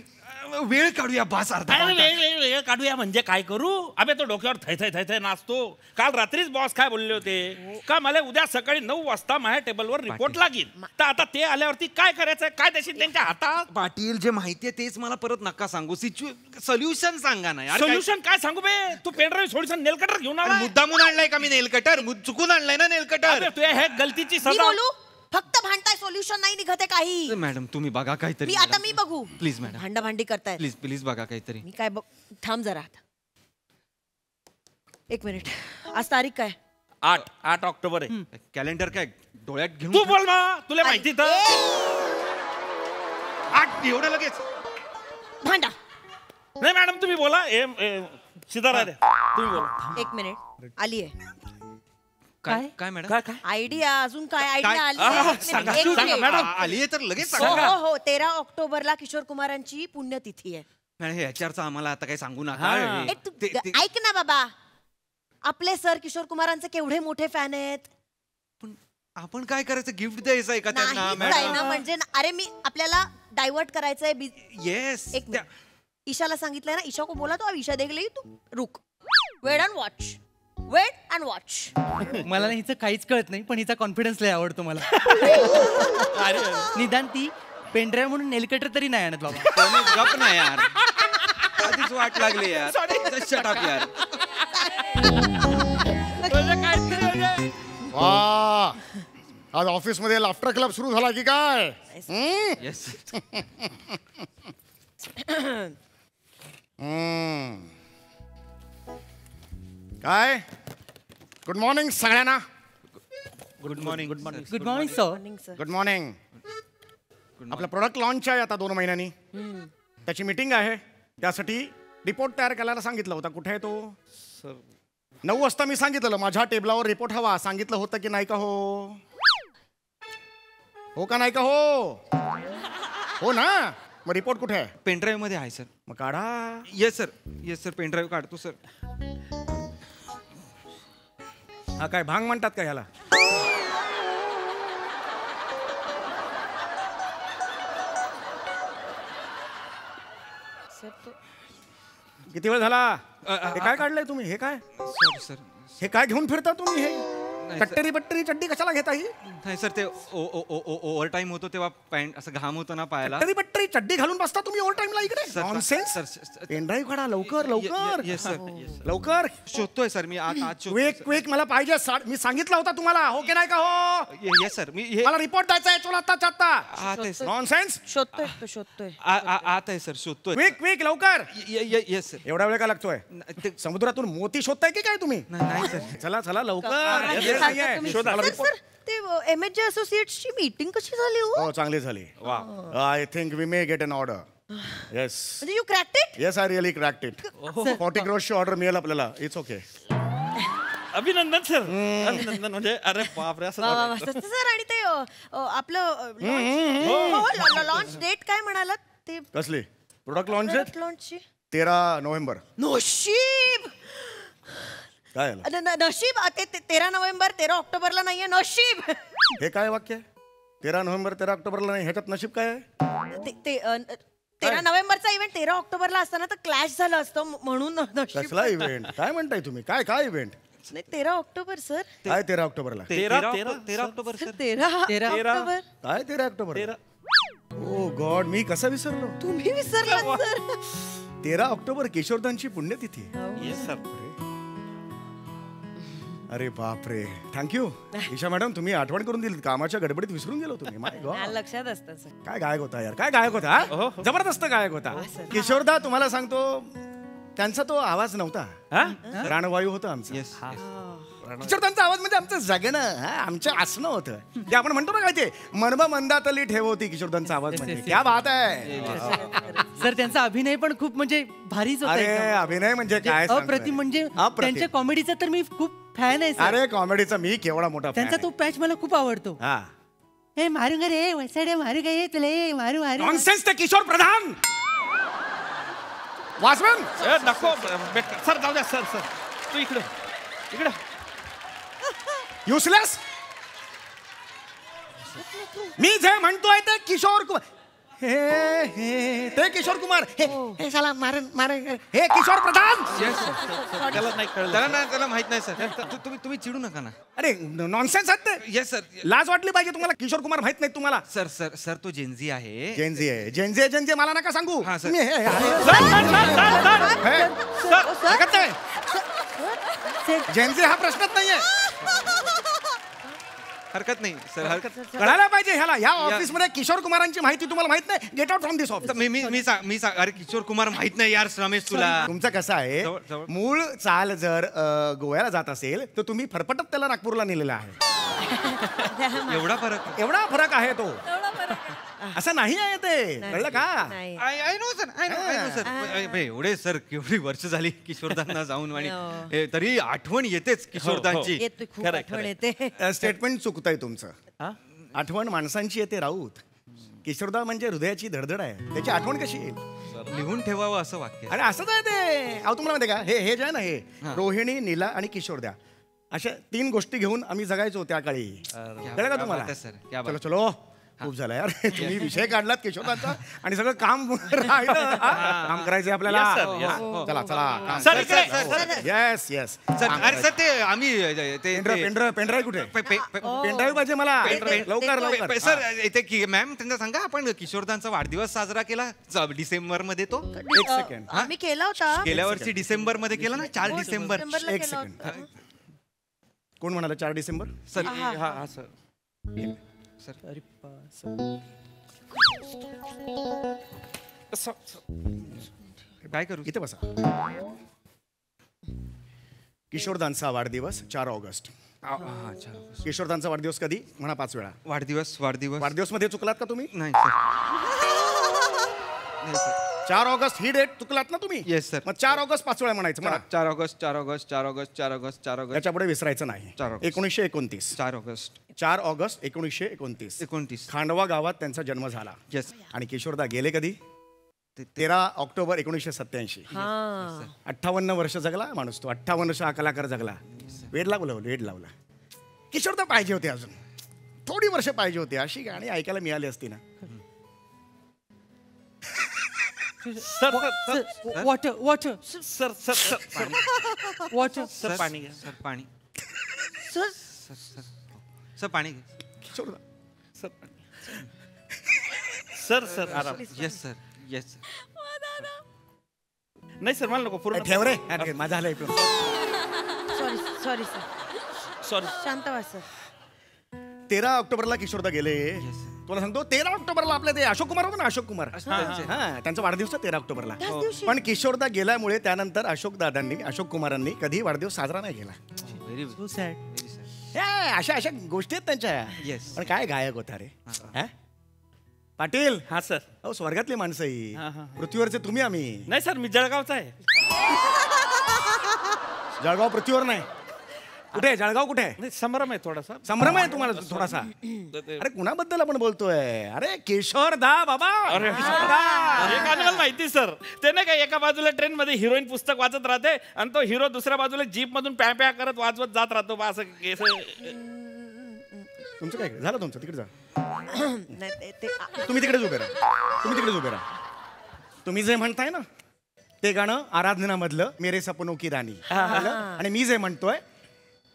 वेळ काढूया. बस अर्धा वेळ काढूया म्हणजे काय करू. अबे तो डोक्यावर थै थै नाचतो. काल रात्रीच बॉस काय बोलले होते का, मला उद्या सकाळी 9 वाजता माझ्या टेबलवर रिपोर्ट लागेल. तर आता ते आल्यावरती काय करायचं, काय देशील त्यांच्या हातात. पाटील जे माहितीये तेच मला परत नका सांगू. सोल्युशन सांगा ना. सोल्युशन काय सांगू बे. तू पेन ड्राईव्ह सोल्युशन नेल कटर घेऊन आला. मुद्दामून आणलाय का मी नेल कटर. चुकून आणलाय ना नेल कटर. तुझ्या हे गलतीची सजा. बोलू फक्त भांडताय, सोल्युशन नाही निघत आहे काही. मॅडम तुम्ही बघा काहीतरी. आता मी बघू. Please madam. भांडा भांडी करताय. प्लीज प्लीज बघा काहीतरी. मी काय थांब जरा. 1 मिनिट. आज तारीख काय. 8 ऑक्टोबर आहे. कॅलेंडर काय डोळ्यात घेऊन तू बोल ना, तुला माहिती तर. 8 एवढं लगेच. भांडा. नाही मॅडम तुम्ही बोला. सीधा तुम्ही बोला. 1 मिनिट. आली आहे. काय काय मॅडम. काय काय आयडिया. अजून काय आयडिया आली. आली तर लगेच. हो 13 ऑक्टोबरला किशोर कुमारांची पुण्यतिथी आहे. मॅडम हे HRचं आम्हाला आता काही सांगू नका. ऐक ना बाबा, आपले सर किशोर कुमारांचे केवढे मोठे फॅन आहेत. पण आपण काय करायचं. गिफ्ट द्यायचं आहे का त्यांना. मॅडम म्हणजे अरे मी आपल्याला डायव्हर्ट करायचंय. येस. ईशाला सांगितलंय ना. ईशा को बोला तो अब ईशा देख लेगी. तू रुक. Wait and watch. Wait and watch. मला ना हिचं काहीच कळत नाही पण हिचा कॉन्फिडन्स लय आवडतो मला. निदान ती पेनड्राईव्ह म्हणून नेलकटर तरी नाही आणत बाबा. गप ना यार, आधीच वाट लागली यार. शट अप यार. वा, आज ऑफिस मध्ये लाफ्टर क्लब सुरू झाला की काय? येस. काय? गुड मॉर्निंग सगळ्यांना. Good morning. Good morning. Good morning sir. Good morning. आपलं प्रोडक्ट लॉन्च आहे आता 2 महिन्यांनी. त्याची मीटिंग आहे. त्यासाठी रिपोर्ट तयार करायला सांगितलं होतं. कुठे आहे तो? 9 वाजता मी सांगितलं माझ्या टेबलावर रिपोर्ट हवा. सांगितलं होतं की नाही का? हो का नाही का? हो ना. मग रिपोर्ट कुठे आहे? पेनड्राईव्ह मध्ये आहे सर. मग काढा. Yes sir. Yes sir, pen drive काढतो सर. हा काय भांग म्हणतात का ह्याला? किती वेळ झाला? हे काय काढलंय तुम्ही? हे काय? Sorry sir. हे काय घेऊन फिरता तुम्ही? हे कट्टरी बट्टरी चड्डी कशाला घेता ही? नाही सर, ते ओव्हर टाइम होतो तेव्हा पॅन्ट असं घाम होतो ना पायाला. कट्टरी बट्टरी चड्डी घालून बसता तुम्ही ओव्हर टाइमला इकडे? Sir, nonsense. सर, पेनड्राईव्ह काढा लवकर लवकर. Yes sir. लवकर शोधतोय सर मी. आज क्विक क्विक मला पाहिजे. मी सांगितलं होतं तुम्हाला. हो की नाही का? हो. Yes sir. मी हे मला रिपोर्ट द्यायचा आहे. चला आत्ताच आत्ता. आत आहे सर. नॉनसेन्स. शोधतोय. आत आहे सर. शोधतोय. क्विक क्विक लवकर. Yes sir. एवढा वेळ का लागतोय? समुद्रातून मोती शोधताय की काय तुम्ही? नाही सर. चला चला लवकर. सर ते MHJ असोसिएट्सची मीटिंग कशी झाली हो? हो चांगली झाली. I think we may get an order. Yes. म्हणजे you cracked it? Yes, I really cracked it. 40 crores order मिळेल आपल्याला. It's okay. अभिनंदन सर. अभिनंदन. म्हणजे अरे बापरे, असं वाटायचं. सर आणि ते आपलं लॉन्च डेट काय म्हणालात? ते कसली? प्रोडक्ट लॉन्च लॉन्चची 13 नोव्हेंबर. नशीब. काय नशीब. ते 13 नोव्हेंबर 13 ऑक्टोबरला नाहीये. नशीब. हे काय वाक्य आहे? 13 नोव्हेंबर 13 ऑक्टोबरला नाही. ह्याच्यात नशीब काय आहे? 13 नोव्हेंबरचा इव्हेंट 13 ऑक्टोबरला असताना तर क्लॅश झालं असतं म्हणून नशीब. कसला इव्हेंट? काय म्हणताय तुम्ही? काय इव्हेंट? नाही 13 ऑक्टोबर सर. काय 13 ऑक्टोबरला? 13 ऑक्टोबर सर. 13 ऑक्टोबर. काय 13 ऑक्टोबर? ओ गॉड, मी कसं विसरलो? तुम्ही विसरलात सर. 13 ऑक्टोबर किशोरदांची पुण्यतिथी. Yes sir. अरे बापरे. थँक्यू ईशा मॅडम, तुम्ही आठवण करून दिली. कामाच्या गडबडीत विसरून गेलो तुम्ही. माय गॉड. लक्षात असतं सर. काय गायक होता यार. काय गायक होता. जबरदस्त गायक होता किशोरदा. तुम्हाला सांगतो त्यांचा तो आवाज नव्हता. प्राणवायू होता आमचा. येस. किशोरदांचा आवाज म्हणजे आमचं जगणं, आमचं असणं होतं. ते आपण म्हणतो ना काय ते मनब मंदातली ठेव होती किशोरदांचा आवाज म्हणजे. क्या बात आहे. सर त्यांचा अभिनय पण खूप म्हणजे भारीच होता. अरे अभिनय म्हणजे काय अप्रतिम. म्हणजे त्यांच्या कॉमेडीचा तर मी खूप फॅन आहे. अरे कॉमेडीचा मी केवढा मोठा त्यांचा तो पॅच मला खूप आवडतो. हे मारू ग रे वसाडे मारू गे तुले मारू मारू. नॉनसेन्स. ते किशोर प्रधान. वासवन नको सर, जाऊ द्या सर. सर तू इकडं. युसलेस. मी जे म्हणतोय ते किशोर कुमार. ते किशोर कुमार. हे साला मारण. हे किशोर प्रधान. त्याला नाही कळलं. त्याला माहित नाही सर. तुम्ही चिडू नका ना. अरे नॉनसेन्स आहेत ते. Yes sir. लाज वाटली पाहिजे तुम्हाला. किशोर कुमार माहित नाही तुम्हाला? सर सर सर तो जेनझी आहे. जेनझी मला नका सांगू. हा, सर. जेनझी हा प्रश्नच नाहीये. हरकत नाही सर. कळायला पाहिजे ह्याला. या ऑफिस मध्ये किशोर कुमारांची माहिती तुम्हाला माहित नाही. Get out from this office. मी अरे किशोर कुमार माहित नाही यार रमेश तुला. तुमचं कसं आहे, मूळ चाल जर गोव्याला जात असेल तर तुम्ही फरफटत त्याला नागपूरला नेलेला आहे. एवढा फरक आहे तो. असं नाही आहे ते. कळलं का? I know sir. एवढे सर केवढी वर्ष झाली किशोरदांना जाऊन आणि तरी आठवण येतेच किशोरदांची. स्टेटमेंट चुकतंय तुमचं. आठवण माणसांची येते राऊत. किशोरदा म्हणजे हृदयाची धडधड आहे. त्याची आठवण कशी येईल? लिहून ठेवावं असं वाक्य. अरे असंच आहे ते. अहो तुम्हाला माहिती का, हे जे आहे ना, हे रोहिणी, नीला आणि किशोरदा अशा 3 गोष्टी घेऊन आम्ही जगायचो त्या काळी. कळलं का तुम्हाला? सर चलो खूप झालं यार तुम्ही विषय काढलात किशोरदांचा आणि सगळं काम राहिलं काम करायचंय आपल्याला Yes, sir, yes. हा, चला चला सर, इकडे. येस येस सर अरे सर ते आम्ही ते पेनड्राईव्ह कुठे पेनड्राईव्ह पाहिजे मला लवकर लवकर सर इथे की मॅम त्यांना सांगा आपण किशोरदांचा वाढदिवस साजरा केला डिसेंबर मध्ये तो एक सेकंड मी केला होता गेल्या वर्षी डिसेंबर मध्ये केला ना 4 डिसेंबर डिसेंबरला एक केला सेकंड होता. कोण म्हणाला 4 डिसेंबर सर हा सर काय करू इथे बसा किशोरदांचा वाढदिवस 4 ऑगस्ट किशोरदांचा वाढदिवस कधी म्हणा 5 वेळा वाढदिवस वाढदिवस मध्ये चुकलात का तुम्ही नाही सर नाही सर 4 ऑगस्ट ही डेट चुकलात ना तुम्ही येस सर मग 4 ऑगस्ट 5 वेळा म्हणायचं म्हणा 4 August 4 August 4 August 4 August 4 August याच्या पुढे विसरायचं नाही 4 ऑगस्ट. 1929 4 ऑगस्ट 4 ऑगस्ट 1929 29 खांडवा गावात त्यांचा जन्म झाला येस आणि किशोरदा गेले कधी 13 ऑक्टोबर 1987 58 वर्ष जगला माणूस तो 58 वर्ष हा कलाकार जगला वेड लावला किशोरदा पाहिजे होते अजून थोडी वर्ष पाहिजे होती अशी गाणी ऐकायला मिळाली असती ना sir water water sir sir sir water sir पाणी घ्या सर पाणी सर सर पाणी किशोरदा सर सर सर आराम येस सर येस नाही सर मला नको पूर्ण ठेव रे अरे, माझं आलं ऐकून सॉरी सॉरी सर सॉरी शांत व्हा सर 13 ऑक्टोबरला किशोरदा गेले तुला सांगतो 13 ऑक्टोबरला आपले ते अशोक कुमार होते ना अशोक कुमार हा त्यांचा वाढदिवस 13 ऑक्टोबरला पण किशोरदा गेल्यामुळे त्यानंतर अशोक कुमारांनी कधी वाढदिवस साजरा नाही केला व्हेरी सो सॅड अशा अशा गोष्टी आहेत त्यांच्या Yes. पण काय गायक होता रे हा? पाटील हा सर अहो स्वर्गातली माणसं ही हा, हा. पृथ्वीवरचे तुम्ही आम्ही नाही सर मी जळगावचा आहे जळगाव पृथ्वीवर नाही कुठे आहे? जळगाव कुठे आहे? नाही संभ्रम आहे थोडासा संभ्रम आहे तुम्हाला थोडासा अरे कुणाबद्दल आपण बोलतोय अरे किशोरदा बाबा अरे किशोरदा. एक मला माहिती सर ते नाही का एका बाजूला ट्रेन मध्ये हिरोईन पुस्तक वाचत राहते आणि तो हिरो दुसऱ्या बाजूला जीप मधून प्या प्या करत वाजवत जात राहतो बा असं तुमचं काय झालं तुमचं तिकडे जा नाही ते तुम्ही तिकडेच उभे राहा तुम्ही जे म्हणताय ना ते गाणं आराधनामधलं मेरे सपनों की राणी आणि मी जे म्हणतोय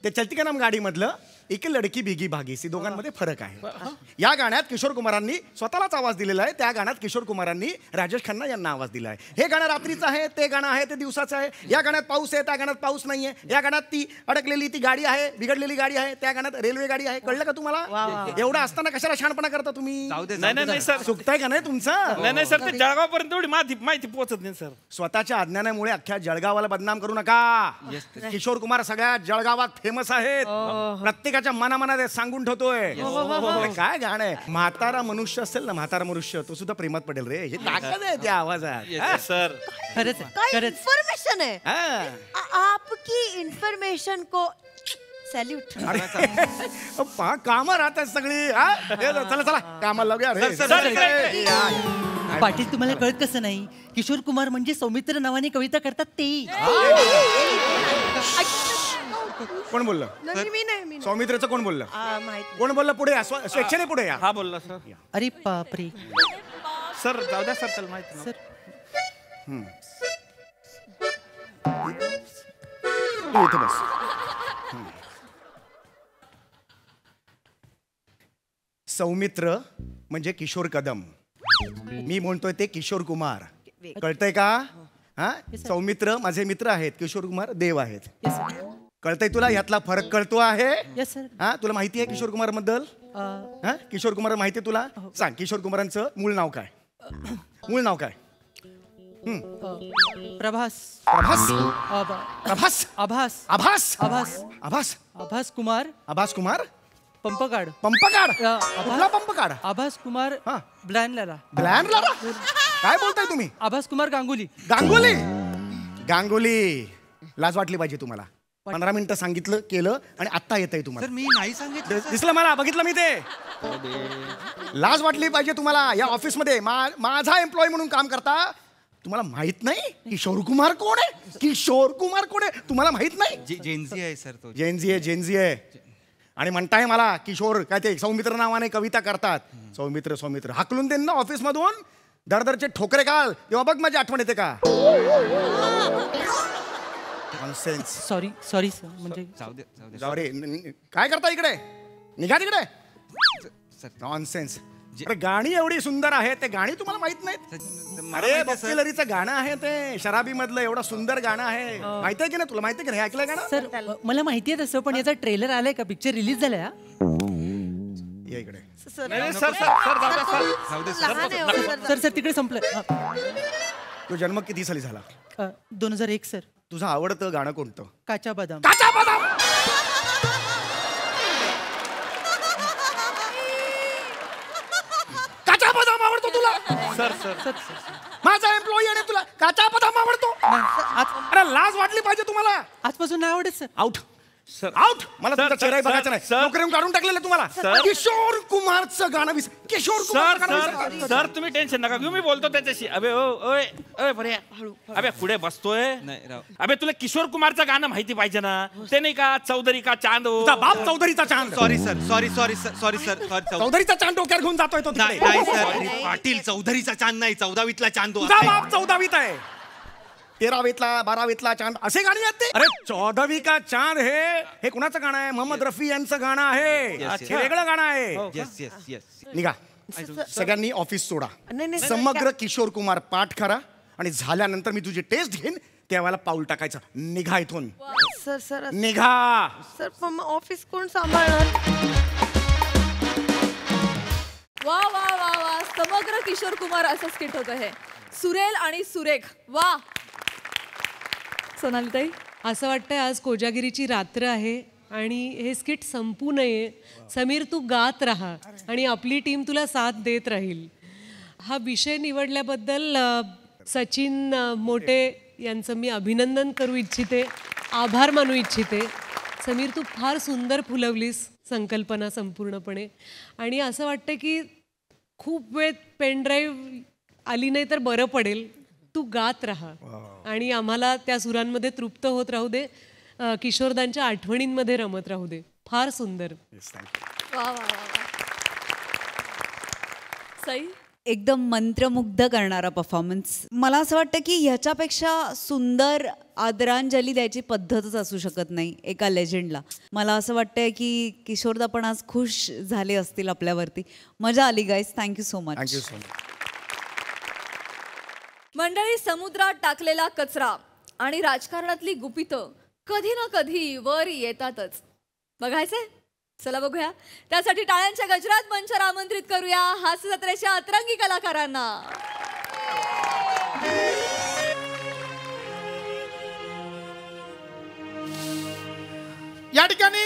ते चलती का नाम गाडी मधलं एक लडकी भिगी भागीसी दोघांमध्ये फरक आहे या गाण्यात किशोर कुमारांनी स्वतःलाच आवाज दिलेला आहे त्या गाण्यात किशोर कुमारांनी राजेश खन्ना यांना आवाज दिला आहे हे गाणं रात्रीचं आहे ते गाणं आहे ते दिवसाचं आहे या गाण्यात पाऊस आहे त्या गाण्यात पाऊस नाहीये या गाण्यात ती अडकलेली ती गाडी आहे बिघडलेली गाडी आहे त्या गाण्यात रेल्वे गाडी आहे कळलं का तुम्हाला एवढं असताना कशाला शहाणपणा करता तुम्ही नाही सर चुकताय का नाही तुमचं नाही सर ते जळगाव पर्यंत एवढी माहिती पोहोचत नाही सर स्वतःच्या अज्ञानामुळे अख्ख्या जळगावाला बदनाम करू नका किशोर कुमार सगळ्या जळगावात फेमस आहेत प्रत्येकाच्या मनामनात सांगून ठेवतोय अरे काय गाणं आहे म्हातारा मनुष्य असेल ना म्हातारा मनुष्य तो सुद्धा प्रेमात पडेल रे हे ताकद आहे त्या आवाजात सर खरंच आहे, काय खरंच इन्फॉर्मेशन है हा. आपकी इन्फॉर्मेशन को सॅल्यूट काम राहतात सगळी हा? हे चला चला कामाला लावूया रे. सर, पाटील तुम्हाला कळत कसं नाही किशोर कुमार म्हणजे सौमित्र नावाने कविता करतात ते कोण बोललं मी नाही सौमित्रचं कोण बोललं माहिती कोण बोललं पुढे या स्वेच्छेने पुढे या हा बोलला सर अरे बापरे सर जाऊ द्या सर त्याला माहिती सर तू इथे बस सौमित्र म्हणजे किशोर कदम मी म्हणतोय ते किशोर कुमार कळतंय का हा सौमित्र माझे मित्र आहेत किशोर कुमार देव आहेत कळतंय तुला यातला फरक कळतो आहे येस सर हा तुला माहिती आहे किशोर कुमार बद्दल हा किशोर कुमार माहिती आहे तुला सांग किशोर कुमारांचं मूळ नाव काय मूळ नाव काय प्रभास प्रभास आभा- प्रभास आभास आभास आभास आभास आभास कुमार आभास कुमार पंपकाड पंप काढ आभास- कुठला पंप काढ आभास कुमार हा. ब्लॅनला ब्लॅन लारा काय बोलताय तुम्ही आभास कुमार गांगुली गांगुली गांगुली लाज वाटली पाहिजे तुम्हाला 15 मिनिटं सांगितलं केलं आणि आत्ता येत आहे सर तुम्हाला मी नाही सांगितलं दिसलं मला बघितलं मी ते लाज वाटली पाहिजे तुम्हाला या ऑफिसमध्ये माझा एम्प्लॉई म्हणून काम करता तुम्हाला माहित नाही किशोर कुमार कोण आहे किशोर कुमार कोण आहे तुम्हाला माहित नाही जेनजी आहे सर तो जेनजी आहे आणि म्हणताय मला किशोर काय ते सौमित्र नावाने कविता करतात. सौमित्र हाकलून देईन ना ऑफिसमधून. दरदरचे ठोकरे काल तेव्हा बघ माझी आठवण येते का. सॉरी सर म्हणजे जाऊ रे. काय करता इकडे. निघा तिकडे. नॉनसेन्स. गाणी एवढी सुंदर आहे ते गाणी तुम्हाला माहित नाहीत. अरे बॉक्सिलरीचं गाणं आहे ते शराबी मधलं एवढं सुंदर गाणं आहे. माहिती आहे की नाही तुला. माहिती आहे की नाही ऐकलंय गाणं. सर मला माहिती आहे तसं पण याचा ट्रेलर आलाय का. पिक्चर रिलीज झालाय. या इकडे. सर तिकडे संपलं. तो जन्म किती साली झाला. 2001 सर. तुझं आवडतं गाणं कोणतं. काचा बदाम. काचा बदाम. काचा बदाम आवडतो तुला. सर माझा एम्प्लॉई आहे तुला काचा बदाम आवडतो. अरे लाज वाटली पाहिजे तुम्हाला. आजपासून नाही आवडत सर. आउट. Sir out. मला तुमचा चेहरा बघायचा नाही. नोकरीवरून काढून टाकलेलं तुम्हाला. किशोर कुमारचं गाणं किशोर कुमार. सर तुम्ही टेन्शन नका घेऊ. मी बोलतो त्याच्याशी. अबे ओय बरे. अबे पुढे बसतोय. अबे तुला किशोर कुमारचं गाणं माहिती पाहिजे ना. ते नाही का चौधरी का चांद. बाप चौधरीचा चांद. सॉरी सर चौधरीचा चांद डोक्यावर घेऊन जातोय तो. नाही सर पाटील चौधरीचा चांद नाही 14वीतला चांद. बाप 14वीत आहे. 13वीतला 12वीतला चांद असे गाणी आहेत ते. अरे 14वी का चांद हे कुणाचं गाणं आहे. मोहम्मद रफी यांचं गाणं आहे. हे वेगळं गाणं आहे. निघा सगळ्यांनी ऑफिस सोडा. समग्र किशोर कुमार पाठ करा आणि झाल्यानंतर मी तुझी टेस्ट घेईन त्यावेळेला पाऊल टाकायचं. निघा इथून. सर निघा. सर पण ऑफिस कोण सांभाळणार. वा वा वा वा. समग्र किशोर कुमार असं स्किट होतं हे. सुरेल आणि सुरेख. वा. सोनालीताई असं वाटतंय आज कोजागिरीची रात्र आहे आणि हे स्किट संपू नये. समीर तू गात राहा आणि आपली टीम तुला साथ देत राहील. हा विषय निवडल्याबद्दल सचिन मोटे यांचं मी अभिनंदन करू इच्छिते. आभार मानू इच्छिते. समीर तू फार सुंदर फुलवलीस संकल्पना संपूर्णपणे. आणि असं वाटतं की खूप वेळ पेनड्राईव्ह आली नाही तर बरं पडेल. तू गात राहा आणि आम्हाला त्या सुरांमध्ये तृप्त होत राहू दे. किशोरदांच्या आठवणींमध्ये रमत राहू दे. फार सुंदर. वा वा वा. सई एकदम मंत्रमुग्ध करणारा परफॉर्मन्स. मला असं वाटतं की ह्याच्यापेक्षा सुंदर आदरांजली द्यायची पद्धतच असू शकत नाही एका लेजंडला. मला असं वाटतंय की किशोरदा पण आज खुश झाले असतील आपल्यावरती. मजा आली guys. Thank you so much. Thank you so much. मंडळी समुद्रात टाकलेला कचरा आणि राजकारणातली गुपितं कधी ना कधी वर येतातच. बघायचंय. चला बघूया. त्यासाठी टाळ्यांच्या गजरात मंचावर आमंत्रित करूया हास्य जत्रेच्या अतरंगी कलाकारांना. या ठिकाणी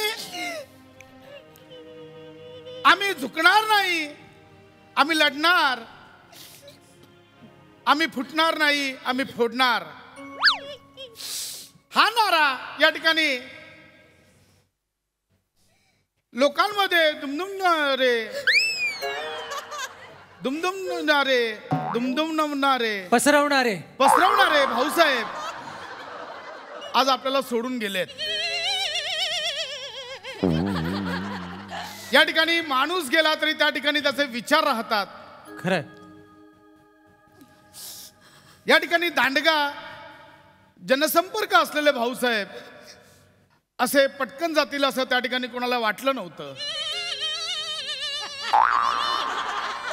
आम्ही झुकणार नाही. आम्ही लढणार. आम्ही फुटणार नाही. आम्ही फोडणार. हा नारा या ठिकाणी लोकांमध्ये दुमदुमणारे पसरवणारे भाऊसाहेब आज आपल्याला सोडून गेलेत. या ठिकाणी माणूस गेला तरी त्या ठिकाणी त्याचे विचार राहतात. खरं. या ठिकाणी दांडगा जनसंपर्क असलेले भाऊसाहेब असे पटकन जातील असं त्या ठिकाणी कोणाला वाटलं नव्हतं.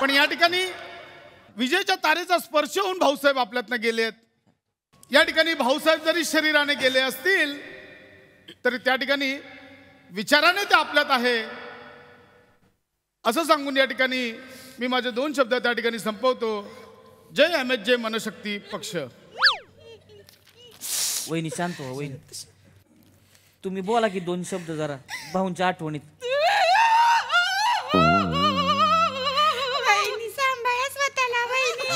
पण या ठिकाणी विजयच्या तारेचा स्पर्श होऊन भाऊसाहेब आपल्यातनं गेलेत. या ठिकाणी भाऊसाहेब जरी शरीराने गेले असतील तरी त्या ठिकाणी विचाराने ते आपल्यात आहे असं सांगून या ठिकाणी मी माझे 2 शब्द त्या ठिकाणी संपवतो. जय अहमेद जय मनशक्ती पक्ष. वहिनी शांत हो. वहिनी तुम्ही बोला की 2 शब्द जरा भाऊंच्या आठवणीत. वहिनी सांभाळा स्वतःला. वहिनी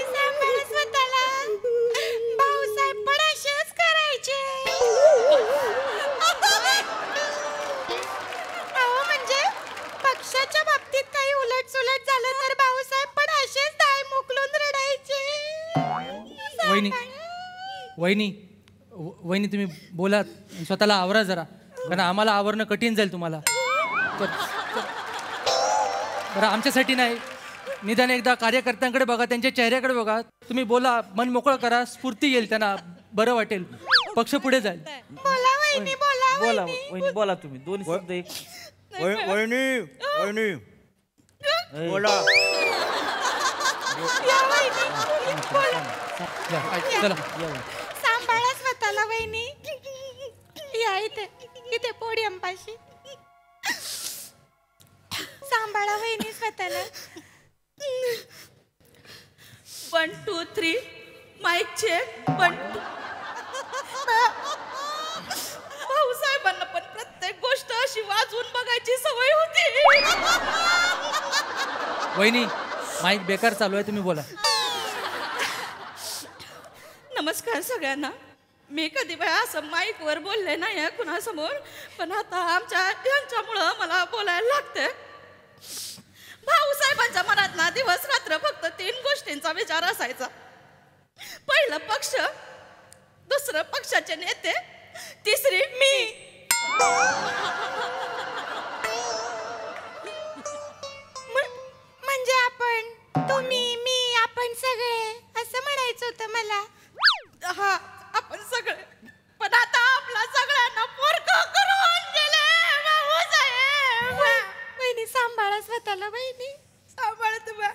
सांभाळा स्वतःला. भाऊसाहेब पण असेच करायचे. अहो म्हणजे पक्षाच्या बाबतीत काही उलट झालं तर भाऊसाहेब पण असेच दाय मोकलून रडायचे. वहिनी वहिनी तुम्ही बोला, स्वतःला आवरा जरा, कारण आम्हाला आवरणं कठीण जाईल तुम्हाला. बरं आमच्यासाठी नाही, निदान एकदा कार्यकर्त्यांकडे बघा, त्यांच्या चेहऱ्याकडे बघा, तुम्ही बोला, मन मोकळं करा, स्फूर्ती येईल, त्यांना बरं वाटेल, पक्ष पुढे जाईल. बोला वहिनी, बोला बोला वहिनी. वहिनी बोला तुम्ही दोन शब्द एक. वहिनी वहिनी बोला. या वहिनी, बोला. चला सांभाळा स्वतःला वहिनी. या इथे इथे पोडियम पाशी. सांभाळा वहिनी स्वतःला. 1 2 3 माईक चेक. भाऊसाहेबांना पण प्रत्येक गोष्ट अशी वाजवून बघायची सवय होती. वहिनी माईक बेकार चालू आहे, तुम्ही बोला. नमस्कार सगळ्यांना. मी कधी वेळा असं माईकवर बोलले नाही आहे कुणासमोर, पण आता यांच्यामुळं मला बोलायला लागते. भाऊसाहेबांच्या मनात ना दिवस रात्र फक्त 3 गोष्टींचा विचार असायचा. पहिलं पक्ष, दुसरं पक्षाचे नेते, तिसरी मी. म्हणजे आपण, तुम्ही, मी, आपण सगळे असं म्हणायचं होतं मला. हा, आपण सगळे. पण आता आपला सगळ्यांना पोरकं करून गेले भाऊसाहेब. वहिनी सांभाळा स्वतःला वहिनी. सांभाळते बा.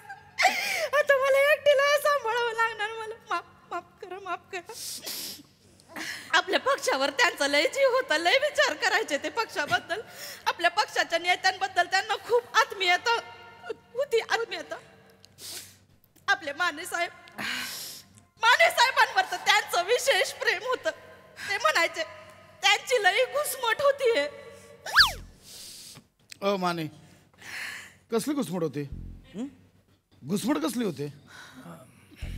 आता मला एकटीला सांभाळावं लागणार. मला माफ करा. आपल्या पक्षावर त्यांचा लय जीव होता, लय विचार करायचे ते पक्षाबद्दल. आपल्या पक्षाच्या नेत्यांबद्दल त्यांना खूप आत्मीयता होती. आपले माने साहेबांवर तर त्यांचं विशेष प्रेम होतं. ते म्हणायचे त्यांची लई घुसमट होतीये. माने, कसली घुसमट होते? घुसमट कसली होते?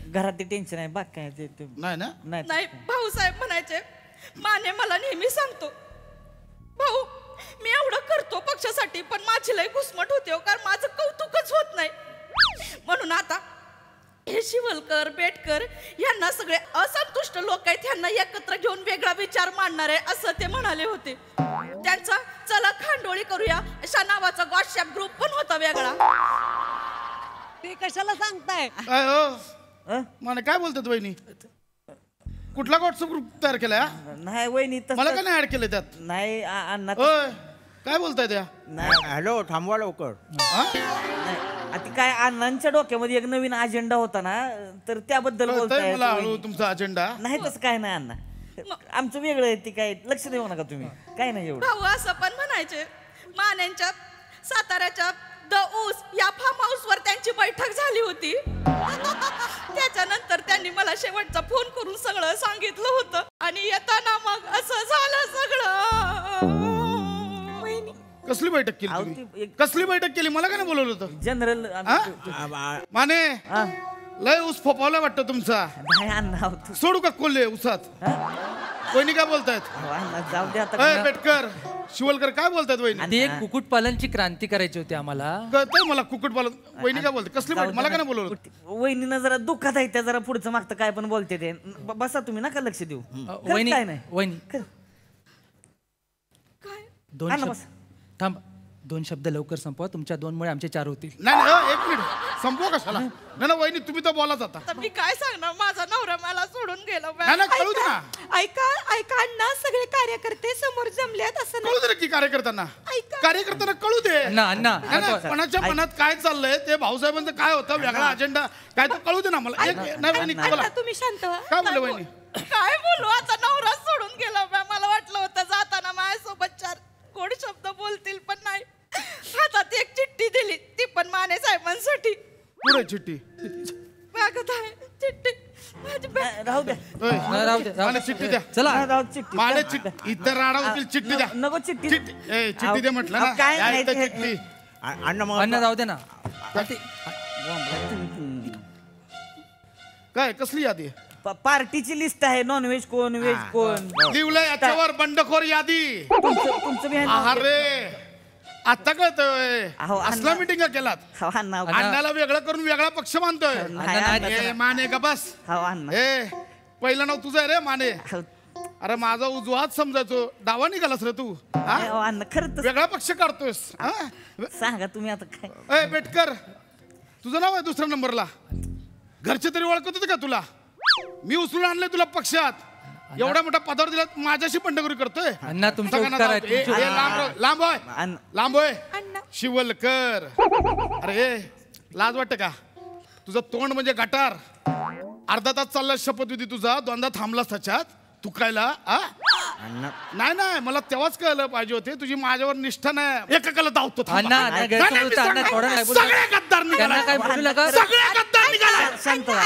घरात ते टेन्शन आहे, बाग काय ते नाही ना. नाही, भाऊसाहेब म्हणायचे, माने मला नेहमी सांगतो, भाऊ मी एवढं करतो पक्षासाठी, पण माझी लई घुसमट होते, कारण माझं कौतुकच होत नाही. म्हणून आता हे शिवलकर, बेटकर यांना सगळे असंतुष्ट लोक आहेत, यांना एकत्र घेऊन वेगळा विचार मांडणार आहे असं ते म्हणाले होते. त्यांचा चला खांडोळी करूया अशा नावाचा व्हॉट्सअप ग्रुप पण होता वेगळा. ते कशाला सांगताय? काय हो माने, काय बोलतात वहिनी? कुठला व्हॉट्सअप ग्रुप तयार केलाय? नाही वहिनी, मला का नाही ऍड केलं त्यात? नाही अण्णा. काय बोलताय त्या? हॅलो, थांबवा लवकर. आता काय अण्णांच्या डोक्यामध्ये एक नवीन अजेंडा होता ना, तर त्याबद्दल बोलताय. मला हळू तुमचा अजेंडा. नाही तसं काय नाही अण्णा, आमचं वेगळं आहे. ती काय लक्ष देऊ नका तुम्ही, काय नाही एवढं. भाऊ असं पण म्हणायचे, मानेंच्या साताऱ्याच्या द ऊस या फार्म हाऊस वर त्यांची बैठक झाली होती. त्याच्यानंतर त्यांनी मला शेवटचा फोन करून सगळं सांगितलं होतं, आणि येताना मग असं झालं सगळं. कसली बैठक केली तुम्ही? कसली बैठक केली? मला का नाही बोलवलं होतं? जनरल माने, लय ऊस फोपावला वाटतं तुमचा. सोडू का कोल्हे ऊसात? वहिनी काय बोलतायत? जाऊ दे आता. बेटकर, शिवलकर काय बोलतायत वहिनी? ते कुक्कुटपालनची क्रांती करायची होती आम्हाला. कळतंय मला कुक्कुटपालन. वहिनी काय बोलते? कसली बैठक? मला का नाही बोलवलं? वहिनीनं जरा दुःखात आहे, त्या जरा पुढचं मागतं काय पण बोलते ते. बसा तुम्ही, नका लक्ष देऊ. वहिनी, काय नाही वहिनी थांब, 2 शब्द लवकर संपवा. तुमच्या 2 मुळे आमचे 4 होतील. नाही, 1 मिनिट, संपवा कशाला? नाही वहिनी, तुम्ही तर बोलाच आता. तर मी काय सांगणार, माझा नवरा मला सोडून गेला. कळू दे ना. ऐका अण्णा, सगळे कार्यकर्ते समोर जमलेत. असं कळू दे की कार्यकर्त्यांना कळू दे. कोणाच्या मनात काय चाललंय ते, भाऊसाहेबांचं काय होतं वेगळा अजेंडा काय, तो कळू दे ना मला. नाही वहिनी, बोला. तुम्ही शांत व्हा. काय बोलले वहिनी? काय बोलू आता, नवरा सोडून गेला. मला वाटलं होतं जाताना माझ्यासोबत 4 गोड शब्द बोलतील, पण नाही. हातात एक चिठ्ठी दिली, ती पण माने साहेबांसाठी. पुढे चिठ्ठी बॅगत आहे चिठ्ठी. राहू द्या, माने चिठ्ठी द्या. चला माने चिठ्ठी, इतर राडा होतील. चिठ्ठी द्या. नको चिठ्ठी. चिठ्ठी दे म्हटलं ना. काय नाही चिठ्ठी. अण्णा राहू दे ना. काय कसली यादी? पार्टीची लिस्ट आहे. नॉनव्हेज कोण, व्हेज कोण लिवलंय याच्यावर, बंडखोर यादी. तुमचं अरे आता कळतोय, असला मिटिंग केलात. अण्णाला वेगळं करून वेगळा पक्ष मानतोय. माने का बस. पहिलं नाव तुझं आहे रे माने. अरे माझा उजवाच समजायचो, डावा निघालास रे तू हा? अण्णा खरं वेगळा पक्ष काढतोयस हा? सांगा तुम्ही आता काय. ए बेटकर, तुझं नाव आहे दुसऱ्या नंबरला. घरचे तरी ओळखत होते का तुला? मी उचलून आणले तुला पक्षात, एवढ्या मोठ्या पदावर दिला, माझ्याशी बंडखोरी करतोय. अण्णा तुमचे सगळ्यांना उपकार नाव- आहेत, ए, तुमचे- ए, लांब होय, लांब होय. शिवलकर, अरे लाज वाटते का? तुझं तोंड म्हणजे गटार. अर्धा तास चालला शपथविधी तुझा, दोनदा थांबलास त्याच्यात तुकायला. नाही नाही, मला तेव्हाच कळलं पाहिजे होते तुझी माझ्यावर निष्ठा नाही. एकाला धावतो. अण्णा, अण्णा, गैरसमज होता, अण्णा, थोडं नाही बोलू. सगळे गद्दार त्यांना काय बोलू नका. सगळे गद्दार निघाला.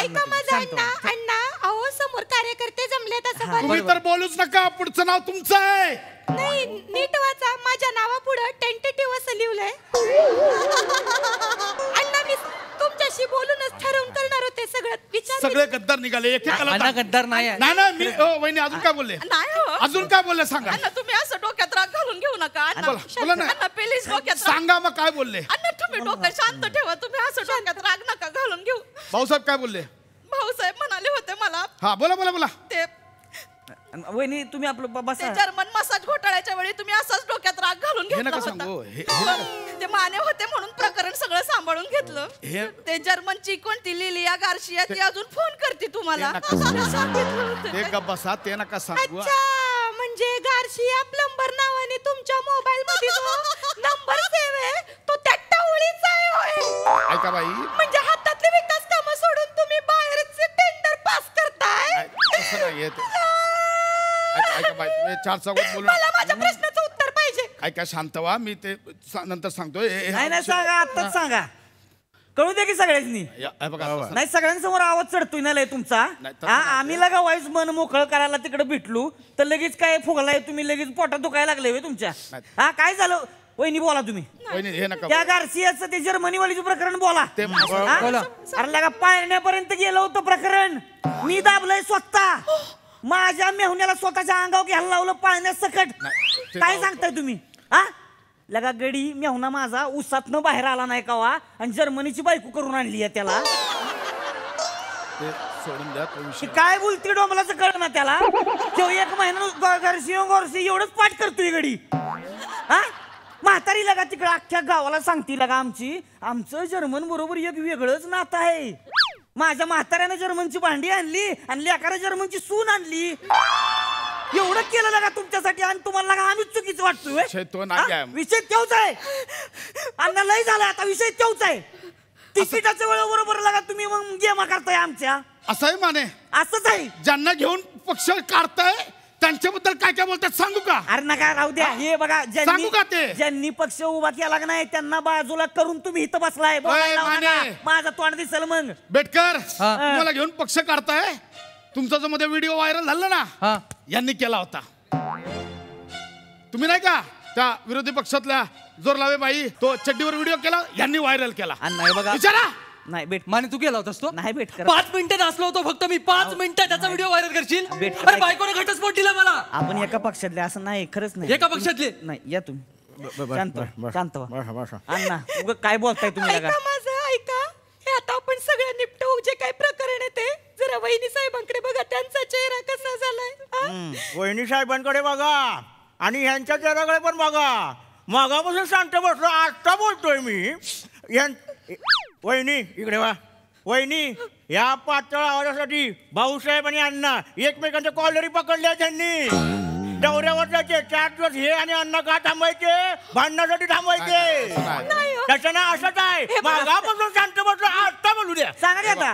ऐका माझं अण्णा. अण्णा अहो समोर कार्यकर्ते जमलेत असं बोला. तुम्ही तर बोलूच नका, पुढचं नाव तुमचं आहे. नाही नीट वाचा, माझ्या नावापुढं टेंटेटिव्ह असं लिहिलंय. अण्णा मी तुमच्याशी बोलूनच ठरवून करणार होते सगळं. विचार सगळे गद्दार निघाले, एकेकाला अण्णा गद्दार नाही आहे. नाही नाही, मी वहिनी अजून काय बोलले? नाही हो. अजून काय बोलले सांगा. अण्णा तुम्ही असं डोक्यात राग घालून घेऊ नका. अण्णा बोला ना. अण्णा प्लीज डोक्यात राग- सांगा मग काय बोलले. अण्णा तुम्ही डोकं शांत ठेवा. तुम्ही असं डोक्यात राग नका घालून घेऊ. भाऊसाहेब काय बोलले? भाऊसाहेब म्हणाले होते मला हा बोला बोला बोला. ते वहिनी तुम्ही आपलं ते बसा. जर्मन मसाज घोटाळ्याच्या वेळी तुम्ही असंच डोक्यात राग घालून हे घेतला नका होता. सांगू. पण ते माने होते म्हणून प्रकरण सगळं सांभाळून घेतलं. ते जर्मनची कोणती लिलिया गार्शिया ती अजून फोन करते तुम्हाला. सांगितलं होतं. ते गप्प बसा, ते नका सांगू. अच्छा, म्हणजे गार्शिया प्लंबर नावाने तुमच्या मोबाईल मध्ये जो नंबर सेव्ह आहे तो त्या टवळीचा आहे होय. ऐका बाई, म्हणजे हातातले विकास कामं सोडून तुम्ही बाहेरचे टेंडर पास करताय. तसं नाही येत. ऐका बाई, तुम्ही चार चौकात बोलू मला माझ्या प्रश्नाचं उत्तर पाहिजे. ऐका, शांत व्हा, मी ते नंतर सांगतो. नाही नाही सांगा, आत्ताच सांगा. कळू दे की सगळ्यांनी. बघा नाही सगळ्यांसमोर आवाज चढतोय ना लय तुमचा. हा, आम्ही लगा वाईस मन मोकळं करायला तिकडे भेटलो तर लगेच काय फुगलाय तुम्ही, लगेच पोटात दुखायला लागले होय तुमच्या. हा काय झालं वहिनी बोला तुम्ही. वहिनी हे नका. त्या गार्सियाचं ते जर्मनीवालीचं प्रकरण बोला. ते हा? बोला. अरे लगा पाळण्यापर्यंत गेलं होतं प्रकरण. मी दाबलंय स्वतः. माझ्या मेहुण्याला स्वतःच्या अंगावर घ्यायला लावलं पाळण्यात सकट. काय सांगताय तुम्ही? हा लगा गडी मेहुणा माझा उसातनं बाहेर आला नाही कावा आणि जर्मनीची बायको करून आणली आहे त्याला. ते सोडून द्या तो विषय. काय बोलती डोंबलाचं कळ ना त्याला. तो एक महिना गोरसी एवढंच पाठ करतोय गडी. हा म्हातारी लगा तिकडे अख्ख्या गावाला सांगती लगा आमचं जर्मन बरोबर एक वेगळंच नातं आहे. माझ्या म्हाताऱ्यानं जर्मनची भांडी आणली आणि लेकारा जर्मनची सून आणली. एवढं केलं लगा तुमच्यासाठी आणि तुम्हाला लगा आम्हीच चुकीचं वाटतोय. विषय तेवच आहे. अण्णा लय झालाय आता, विषय तेवच आहे. तिकिटाच्या वेळ बरोबर लगा तुम्ही मग गेमा करताय आमच्या. असं आहे माने, असंच आहे. ज्यांना घेऊन पक्ष काढताय त्यांच्याबद्दल काय काय बोलतात सांगू का? अरे नका राहू द्या. हे बघा सांगू का ते? ज्यांनी पक्ष उभा केला नाही त्यांना बाजूला करून तुम्ही इथं बसलाय. बोलायला लावू नका. माझं तोंड दिसल मग. बेटकर, तुम्हाला घेऊन पक्ष काढताय. तुमचा जो मध्ये व्हिडिओ व्हायरल झाला ना, यांनी केला होता. तुम्ही नाही का त्या विरोधी पक्षातल्या जोरलावे बाई तो चड्डीवर व्हिडिओ केला, यांनी व्हायरल केला. नाही बघा विचारा. नाही भेट माने तू केला होतास तो? नाही भेट कर. 5 मिनिटं नाचलो होतो फक्त मी. 5 मिनिटं त्याचा व्हिडिओ व्हायरल करशील? अरे बायकोने घटस्फोट दिला मला. आपण एका पक्षातले असं नाही, खरंच नाही. एका पक्षातले नाही. या तुम्ही शांत शांत व्हा. अण्णा उगा काय बोलताय तुम्ही? ऐका माझं ऐका. हे आता आपण सगळं निपटवू. जे काही प्रकरण आहे ते जरा वहिनी साहेबांकडे बघा, त्यांचा चेहरा कसा झालाय. वहिनी साहेबांकडे बघा आणि ह्यांच्या चेहऱ्याकडे पण बघा. मागापासून शांत बसलो, आता बोलतोय मी. वहिनी इकडे वा. वहिनी या पातळ आवाजासाठी भाऊसाहेब आणि अण्णा एकमेकांच्या कॉलरी पकडल्या त्यांनी. दौऱ्यावर जायचे 4 दिवस हे आणि अण्णा का थांबायचे? भांडणासाठी थांबायचे. त्याच्यानं असंच आहे. मागापासून शांत बसलो, आता बोलू द्या. सांगा की आता.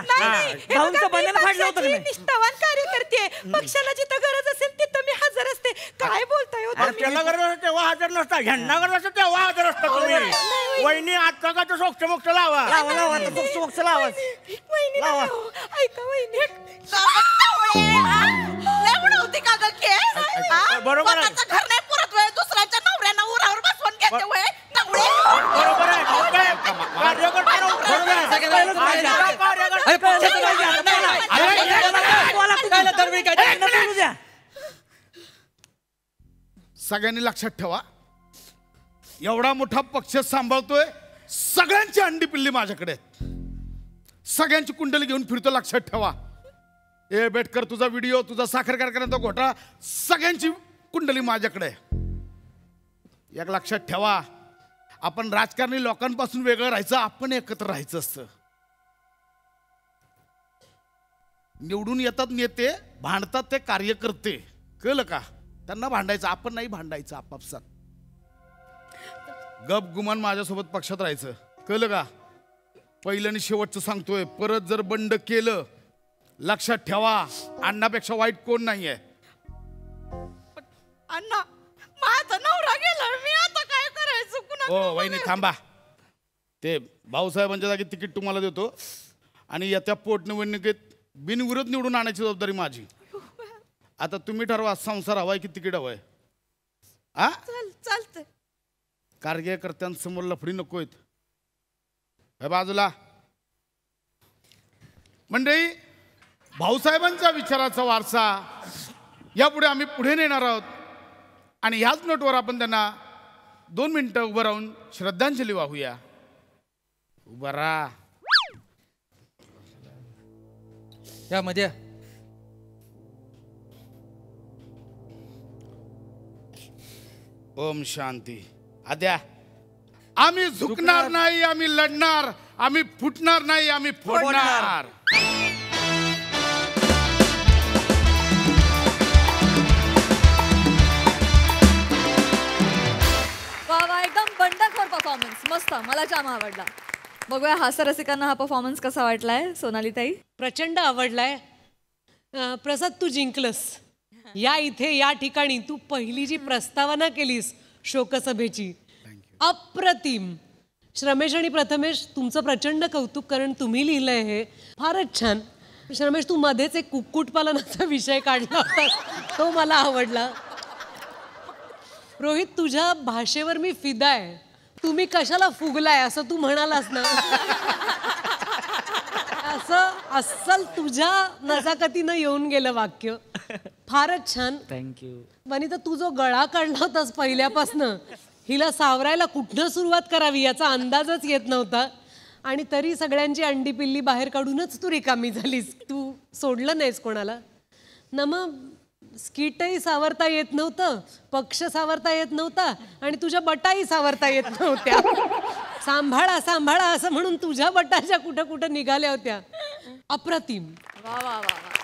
भाऊंचं बंधन फाडलं होतं मी निष्ठावान कार्यकर्ते. पक्षाला जिथं गरज असेल तिथं मी हजर असते. काय बोलताय हो तुम्ही? त्याला गरज असते तेव्हा हजर नसता, ह्यांना गरज असते तेव्हा हजर असता तुम्ही. वहिनी आता का तो सोक्ष मोक्ष लावा. लावा सोक्ष लावा. वहिनी लावा. ऐका वहिनी. होती का ग के? बरोबर आहे. स्वतःचं घर नाही पुरत वेळ दुसऱ्याच्या नवऱ्यानं उरावर बसवून घेते वय. बरोबर आहे. सगळ्यांनी लक्षात ठेवा, एवढा मोठा पक्ष सांभाळतोय, सगळ्यांची अंडी पिल्ली माझ्याकडे, सगळ्यांची कुंडली घेऊन फिरतो. लक्षात ठेवा, ए बेटकर, तुझा व्हिडिओ, तुझा साखर कारखान्याचा घोटाळा, सगळ्यांची कुंडली माझ्याकडे आहे. एक लक्षात ठेवा, आपण राजकारणी लोकांपासून वेगळं राहायचं, आपण एकत्र राहायचं असतं. निवडून येतात नेते, भांडतात ते कार्यकर्ते, कळलं का? त्यांना भांडायचं, आपण नाही भांडायचं आपापसात. गप गुमान माझ्यासोबत पक्षात राहायचं, कळलं का? पहिलं आणि शेवटचं सांगतोय, परत जर बंड केलं, लक्षात ठेवा, अण्णापेक्षा वाईट कोण नाहीये. अण्णा, माझा नवरा गेला, मी आता काय करायचं? ओ वहिनी थांबा, ते भाऊसाहेबांच्या जागी तिकीट तुम्हाला देतो आणि येत्या पोटनिवडणुकीत बिनविरोध निवडून आणायची जबाबदारी माझी. आता तुम्ही ठरवा, संसार हवाय की तिकीट हवंय? हा, चालतंय. कार्यकर्त्यांसमोर लफडी नकोयत. हे बाजूला. मंडळी, भाऊसाहेबांच्या विचाराचा वारसा यापुढे आम्ही पुढे नेणार आहोत आणि ह्याच नोटवर आपण त्यांना 2 मिनिटं उभं राहून श्रद्धांजली वाहूया. उभं राहा. यामध्ये ओम शांती. आद्या, आम्ही झुकणार नाही, आम्ही लढणार, आम्ही फुटणार नाही, आम्ही फोडणार. वा, एकदम बंडखोर परफॉर्मन्स, मस्त, मला जाम आवडला. बघूया हास्यरसिकांना हा परफॉर्मन्स कसा वाटलाय. सोनाली ताई? प्रचंड आवडलाय. प्रसाद, तू जिंकलंस. या इथे या ठिकाणी तू पहिली जी प्रस्तावना केलीस शोकसभेची, अप्रतिम. श्रमेश आणि प्रथमेश, तुमचं प्रचंड कौतुक, कारण तुम्ही लिहिलंय हे फारच छान. श्रमेश, तू मध्येच एक कुक्कुटपालनाचा विषय काढला होता, तो मला आवडला. रोहित, तुझ्या भाषेवर मी फिदा आहे. तुम्ही कशाला फुगलाय असं तू म्हणालास ना, असं अस्सल तुझ्या नजाकतीनं येऊन गेलं वाक्य. फारच छान. थँक्यू. वनिता, तू जो गळा काढला होतास पहिल्यापासनं, हिला सावरायला कुठनं सुरुवात करावी याचा अंदाजच येत नव्हता, आणि तरी सगळ्यांची अंडी पिल्ली बाहेर काढूनच तू रिकामी झालीस. तू सोडलं नाहीस कोणाला ना. मग स्किटही सावरता येत नव्हतं, पक्ष सावरता येत नव्हता, आणि तुझ्या बटाही सावरता येत नव्हत्या. सांभाळा सांभाळा असं म्हणून तुझ्या बटाच्या कुठं कुठं निघाल्या होत्या. अप्रतिम. वा वा वा.